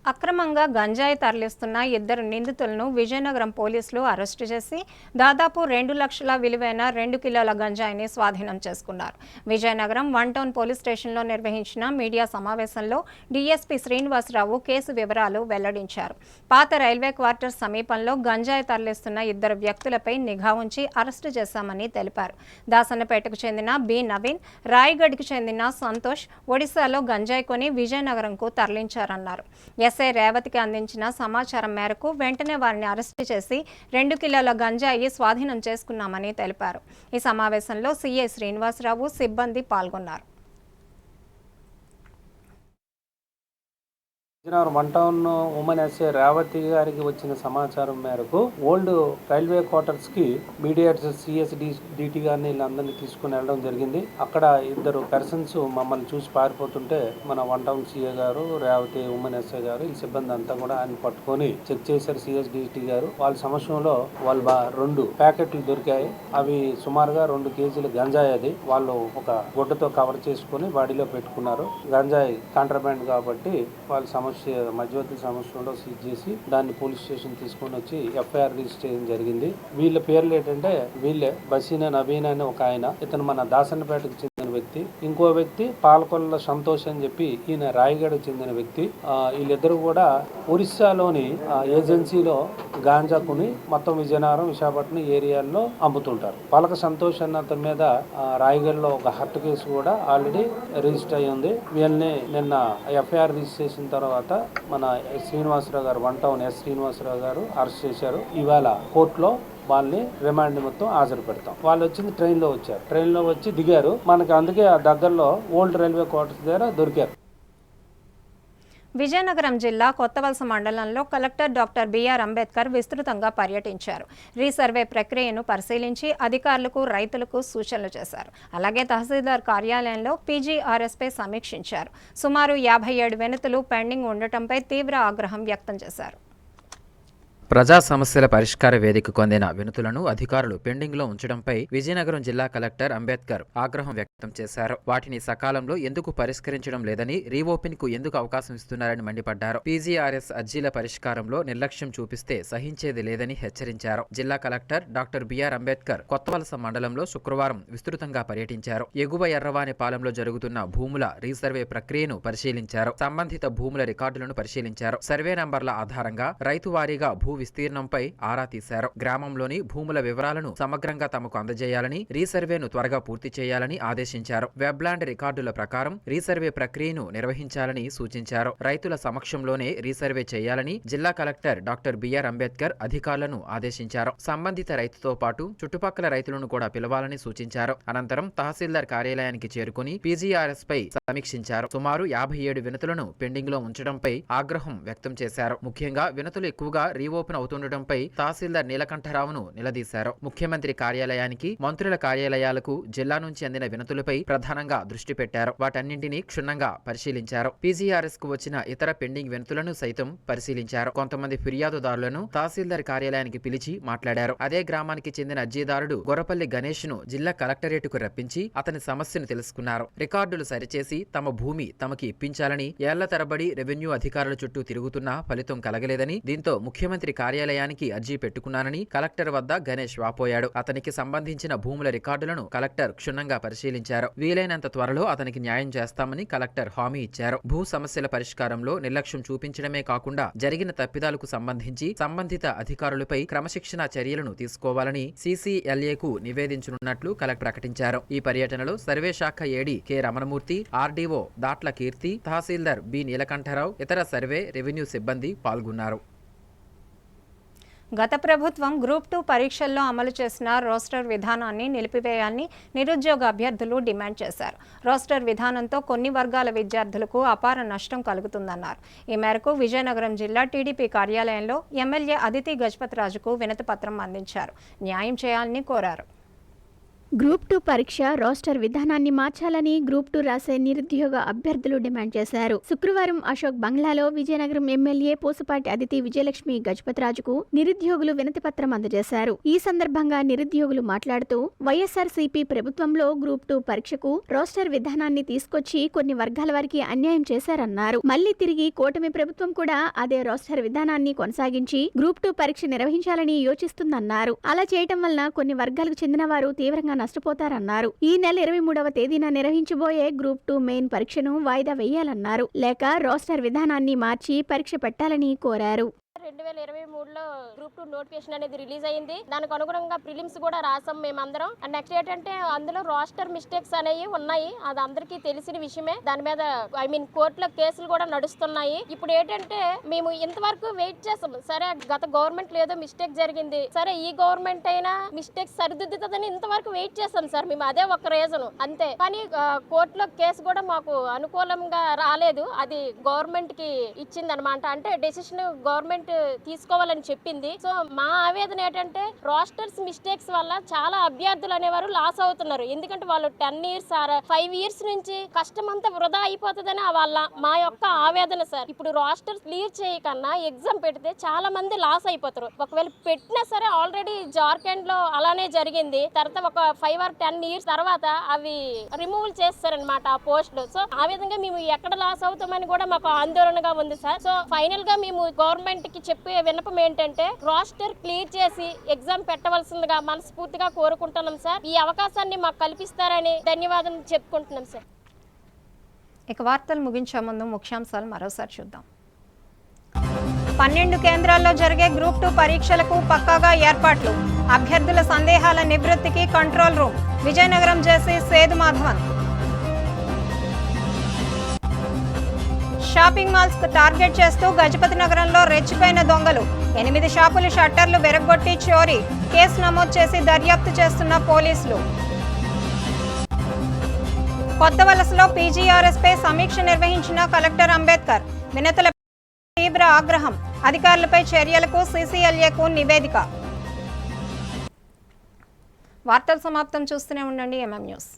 అక్రమంగా గంజాయి తరలిస్తున్న 2 నిందితులను విజయనగరం పోలీసులు అరెస్టు చేసి దాదాపు 2 లక్షల విలువైన 2 కిలోల గంజాయిని స్వాధీనం చేసుకున్నారు. విజయనగరం 1 టౌన్ పోలీస్ స్టేషన్లో నిర్వహించిన మీడియా సమావేశంలో డీఎస్పీ శ్రీనివాసరావు కేసు వివరాలు వెల్లడించారు. పాత రైల్వే క్వార్టర్స్ సమీపంలో గంజాయి తరలిస్తున్న 2 వ్యక్తులపై నిఘా ఉంచి అరెస్టు చేశామని తెలిపారు. దాసన్నపేటకు చెందిన బి నవీన్, రాయగఢ్కి చెందిన సంతోష్ ఒడిశాలో గంజాయి కొని విజయనగరంకు తరలించారన్నారు. ఎస్ఐ రేవతికి అందించిన సమాచారం మేరకు వెంటనే వారిని అరెస్టు చేసి 2 కిలోల గంజాయి స్వాధీనం చేసుకున్నామని తెలిపారు. ఈ సమావేశంలో సిఐ శ్రీనివాసరావు, సిబ్బంది పాల్గొన్నారు.
Vizianagaram 1 town women SI Revathi గారికి వచ్చిన సమాచారం మేరకు ఓల్డ్ రైల్వే క్వార్టర్స్ కి మీడియేటర్స్ సిఎస్ డిటి గారిని వీళ్ళందరినీ తీసుకుని వెళ్ళడం జరిగింది. అక్కడ 2 పర్సన్స్ మమ్మల్ని చూసి పారిపోతుంటే మన 1 టౌన్ సిఏ గారు, రేవతి ఉమెన్ ఎస్ఐ గారు, ఈ సిబ్బంది అంతా కూడా ఆయన పట్టుకొని చెక్ చేశారు. సిఎస్ డిటి గారు వాళ్ళ సమక్షంలో వాళ్ళు 2 ప్యాకెట్లు దొరికాయి. అవి సుమారుగా 2 కేజీల గంజాయి. అది వాళ్ళు ఒక గుడ్డతో కవర్ చేసుకుని బాడీలో పెట్టుకున్నారు. గంజాయి కాంట్రాబ్యాండ్ కాబట్టి వాళ్ళ మధ్యవర్తి సమస్యలో సీజ్ చేసి దాన్ని పోలీస్ స్టేషన్ తీసుకొని వచ్చి ఎఫ్ఐఆర్ రిజిస్టర్ చేయడం జరిగింది. వీళ్ళ పేర్లు ఏంటంటే వీళ్ళే బసీనా నవీన్ అని ఒక ఆయన, ఇతను మన దాసన్నపేటకు చెందిన వ్యక్తి. ఇంకో వ్యక్తి పాలకొల్ల సంతోష్ అని చెప్పి ఈయన రాయగఢకు చెందిన వ్యక్తి. వీళ్ళిద్దరూ కూడా ఒరిస్సాలోని ఏజెన్సీలో గాంజా కొని మొత్తం విజయనగరం, విశాఖపట్నం ఏరియాల్లో అమ్ముతుంటారు. పాలక సంతోష్ అన్న అతని మీద రాయగఢలో ఒక హర్ట్ కేసు కూడా ఆల్రెడీ రిజిస్టర్ అయ్యి ఉంది. వీళ్ళని నిన్న ఎఫ్ఐఆర్ రిజిస్టర్ చేసిన తర్వాత మన శ్రీనివాసరావు గారు, 1 టౌన్ ఎస్ శ్రీనివాసరావు గారు అరెస్ట్ చేశారు. ఇవాళ కోర్టులో వాళ్ళని రిమాండ్ నిమిత్తం హాజరు పెడతాం. వాళ్ళు వచ్చింది ట్రైన్లో వచ్చారు. ట్రైన్లో వచ్చి దిగారు. మనకి అందుకే ఆ దగ్గరలో ఓల్డ్ రైల్వే క్వార్టర్స్ దగ్గర దొరికారు.
విజయనగరం జిల్లా కొత్తవలస మండలంలో కలెక్టర్ డాక్టర్ బిఆర్ అంబేద్కర్ విస్తృతంగా పర్యటించారు. రీసర్వే ప్రక్రియను పరిశీలించి అధికారులకు, రైతులకు సూచనలు చేశారు. అలాగే తహసీల్దార్ కార్యాలయంలో పీజీఆర్ఎస్పై సమీక్షించారు. సుమారు 57 వినతులు పెండింగ్ ఉండటంపై తీవ్ర ఆగ్రహం వ్యక్తం చేశారు.
ప్రజా సమస్యల పరిష్కార వేదికకు అందిన వినతులను అధికారులు పెండింగ్లో ఉంచడంపై విజయనగరం జిల్లా కలెక్టర్ అంబేద్కర్ ఆగ్రహం వ్యక్తం చేశారు. వాటిని సకాలంలో ఎందుకు పరిష్కరించడం లేదని, రీఓపెన్ కు ఎందుకు అవకాశం ఇస్తున్నారని మండిపడ్డారు. పీజీఆర్ఎస్ అర్జీల పరిష్కారంలో నిర్లక్ష్యం చూపిస్తే సహించేది లేదని హెచ్చరించారు. జిల్లా collector doctor B R Ambedkar Kothavalasa మండలంలో శుక్రవారం విస్తృతంగా పర్యటించారు. ఎగువ ఎర్రవానిపాలెంలో జరుగుతున్న భూముల రీసర్వే ప్రక్రియను పరిశీలించారు. సంబంధిత భూముల రికార్డులను పరిశీలించారు. సర్వే నంబర్ల ఆధారంగా రైతువారీగా భూ విస్తీర్ణంపై ఆరా తీశారు. గ్రామంలోని భూముల వివరాలను సమగ్రంగా తమకు అందజేయాలని, రీసర్వేను త్వరగా పూర్తి చేయాలని ఆదేశించారు. వెబ్లాండ్ రికార్డుల ప్రకారం రీసర్వే ప్రక్రియను నిర్వహించాలని సూచించారు. రైతుల సమక్షంలోనే రీసర్వే చేయాలని జిల్లా కలెక్టర్ డాక్టర్ బిఆర్ అంబేద్కర్ అధికారులను ఆదేశించారు. సంబంధిత రైతుతో పాటు చుట్టుపక్కల రైతులను కూడా పిలవాలని సూచించారు. అనంతరం తహసీల్దార్ కార్యాలయానికి చేరుకుని పీజీఆర్ఎస్ పై సమీక్షించారు. సుమారు 57 వినతులను పెండింగ్ లో ఉంచడంపై ఆగ్రహం వ్యక్తం చేశారు. ముఖ్యంగా వినతులు ఎక్కువగా రీఓపెన్ అవుతుండటంపై తహసీల్దార్ నీలకంఠరావును నిలదీశారు. ముఖ్యమంత్రి కార్యాలయానికి, మంత్రుల కార్యాలయాలకు జిల్లా నుంచి అందిన వినతులపై ప్రధానంగా దృష్టి పెట్టారు. వాటన్నింటినీ క్షుణ్ణంగా పరిశీలించారు. పీజీఆర్ఎస్ కు వచ్చిన ఇతర పెండింగ్ వినతులను సైతం పరిశీలించారు. కొంతమంది ఫిర్యాదుదారులను తహసీల్దార్ కార్యాలయానికి పిలిచి మాట్లాడారు. అదే గ్రామానికి చెందిన అర్జీదారుడు గొర్రపల్లి గణేష్ ను జిల్లా కలెక్టరేటుకు రప్పించి అతని సమస్యను తెలుసుకున్నారు. రికార్డులు సరిచేసి తమ భూమి తమకి ఇప్పించాలని ఏళ్ల తరబడి రెవెన్యూ అధికారుల చుట్టూ తిరుగుతున్నా ఫలితం కలగలేదని, దీంతో ముఖ్యమంత్రి కార్యాలయానికి అర్జీ పెట్టుకున్నానని కలెక్టర్ వద్ద గణేష్ వాపోయాడు. అతనికి సంబంధించిన భూముల రికార్డులను కలెక్టర్ క్షుణ్ణంగా పరిశీలించారు. వీలైనంత త్వరలో అతనికి న్యాయం చేస్తామని కలెక్టర్ హామీ ఇచ్చారు. భూ సమస్యల పరిష్కారంలో నిర్లక్ష్యం చూపించడమే కాకుండా జరిగిన తప్పిదాలకు సంబంధించి సంబంధిత అధికారులపై క్రమశిక్షణా చర్యలను తీసుకోవాలని CCLAకు నివేదించనున్నట్లు కలెక్టర్ ప్రకటించారు. ఈ పర్యటనలో సర్వే శాఖ ఏడీ కె రమణమూర్తి, ఆర్డీఓ దాట్ల కీర్తి, తహసీల్దార్ బి నీలకంఠరావు, ఇతర సర్వే, రెవెన్యూ సిబ్బంది పాల్గొన్నారు.
గత ప్రభుత్వం గ్రూప్ 2 పరీక్షల్లో అమలు చేసిన రోస్టర్ విధానాన్ని నిలిపివేయాలని నిరుద్యోగ అభ్యర్థులు డిమాండ్ చేశారు. రోస్టర్ విధానంతో కొన్ని వర్గాల విద్యార్థులకు అపార నష్టం కలుగుతుందన్నారు. ఈ మేరకు విజయనగరం జిల్లా టీడీపీ కార్యాలయంలో ఎమ్మెల్యే అదితి గజపతిరాజుకు వినతిపత్రం అందించారు. న్యాయం చేయాలని కోరారు.
గ్రూప్ 2 పరీక్ష రోస్టర్ విధానాన్ని మార్చాలని గ్రూప్ 2 రాసే నిరుద్యోగ అభ్యర్థులు డిమాండ్ చేశారు. శుక్రవారం అశోక్ బంగ్లాలో విజయనగరం ఎమ్మెల్యే పోసుపాటి అదితి విజయలక్ష్మి గజపతిరాజుకు నిరుద్యోగులు వినతిపత్రం అందజేశారు. ఈ సందర్భంగా నిరుద్యోగులు మాట్లాడుతూ వైఎస్ఆర్సీపీ ప్రభుత్వంలో గ్రూప్ 2 పరీక్షకు రోస్టర్ విధానాన్ని తీసుకొచ్చి కొన్ని వర్గాల వారికి అన్యాయం చేశారన్నారు. మళ్లీ తిరిగి కూటమి ప్రభుత్వం కూడా అదే రోస్టర్ విధానాన్ని కొనసాగించి గ్రూప్ 2 పరీక్ష నిర్వహించాలని యోచిస్తుందన్నారు. అలా చేయటం వలన కొన్ని వర్గాలకు చెందిన వారు తీవ్రంగా నష్టపోతారన్నారు. ఈ నెల 23వ తేదీన నిర్వహించబోయే గ్రూప్ 2 మెయిన్ పరీక్షను వాయిదా వేయాలన్నారు. లేక రోస్టర్ విధానాన్ని మార్చి పరీక్ష పెట్టాలని కోరారు.
2023లో గ్రూప్ 2 నోటిఫికేషన్ అనేది రిలీజ్ అయింది. దానికి అనుగుణంగా ప్రిలిమ్స్ కూడా రాసాం మేమందరం. అండ్ నెక్స్ట్ ఏంటంటే అందులో రోస్టర్ మిస్టేక్స్ అనేవి ఉన్నాయి. అది అందరికీ తెలిసిన విషయమే. దాని మీద కోర్టులో కేసులు కూడా నడుస్తున్నాయి. ఇప్పుడు ఏంటంటే మేము ఇంతవరకు వెయిట్ చేస్తాం. సరే గత గవర్నమెంట్ లేదో మిస్టేక్ జరిగింది, సరే ఈ గవర్నమెంట్ అయినా మిస్టేక్ సరిదిద్దుతుందని ఇంతవరకు వెయిట్ చేస్తాం సార్. మేము అదే ఒక రీజన్ అంతే. కానీ కోర్టులో కేసు కూడా మాకు అనుకూలంగా రాలేదు. అది గవర్నమెంట్ కి ఇచ్చింది అనమాట. అంటే డెసిషన్ గవర్నమెంట్ తీసుకోవాలని చెప్పింది. సో మా ఆవేదన ఏంటంటే రోస్టర్స్ మిస్టేక్స్ వల్ల చాలా అభ్యర్థులు అనేవారు లాస్ అవుతున్నారు. ఎందుకంటే వాళ్ళు 10 years 5 years నుంచి కష్టం అంతా వృధా అయిపోతుందని మా యొక్క ఆవేదన సార్. ఇప్పుడు రోస్టర్స్ క్లియర్ చేయకన్నా ఎగ్జామ్ పెడితే చాలా మంది లాస్ అయిపోతారు. ఒకవేళ పెట్టినా సరే ఆల్రెడీ జార్ఖండ్ లో అలానే జరిగింది. తర్వాత ఒక 5 or 10 years తర్వాత అవి రిమూవల్ చేస్తారనమాట ఆ పోస్టులు. సో ఆ విధంగా మేము ఎక్కడ లాస్ అవుతామని కూడా మాకు ఆందోళనగా ఉంది సార్. సో ఫైనల్ గా మేము గవర్నమెంట్ కి చెప్పే విన్నపం ఏంటంటే రోస్టర్ క్లియర్ చేసి ఎగ్జామ్ పెట్టవలసిందిగా మనస్ఫూర్తిగా కోరుకుంటున్నాం సార్. ఈ అవకాశాన్ని మాకు కల్పిస్తారని ధన్యవాదాలు చెప్పుకుంటున్నాం సార్.
ఇక వార్తలు ముగించే ముందు ముఖ్యాంశాలు మరోసారి చూద్దాం. 12 కేంద్రాల్లో జరిగే గ్రూప్ 2 పరీక్షలకు పక్కాగా ఏర్పాట్లు. అభ్యర్థుల సందేహాల నివృత్తికి కంట్రోల్ రూమ్. విజయనగరం జేసీ సేదు మాధవన్. షాపింగ్ మాల్స్ కు టార్గెట్ చేస్తూ గజపతి నగరంలో రెచ్చిపోయిన దొంగలు. 8 షాపుల షట్టర్లు వెరగొట్టి చోరీ. కేసు నమోదు చేసి దర్యాప్తు చేస్తున్న పోలీసులు. కొత్తవలసలో పీజీఆర్ఎస్ పై సమీక్ష నిర్వహించిన కలెక్టర్ అంబేద్కర్. వినతుల తీవ్ర ఆగ్రహం, అధికారులపై చర్యలకు సీసీఎల్ఏకు నివేదిక. వార్తలు సమాప్తం. చూస్తూనే ఉండండి MM న్యూస్.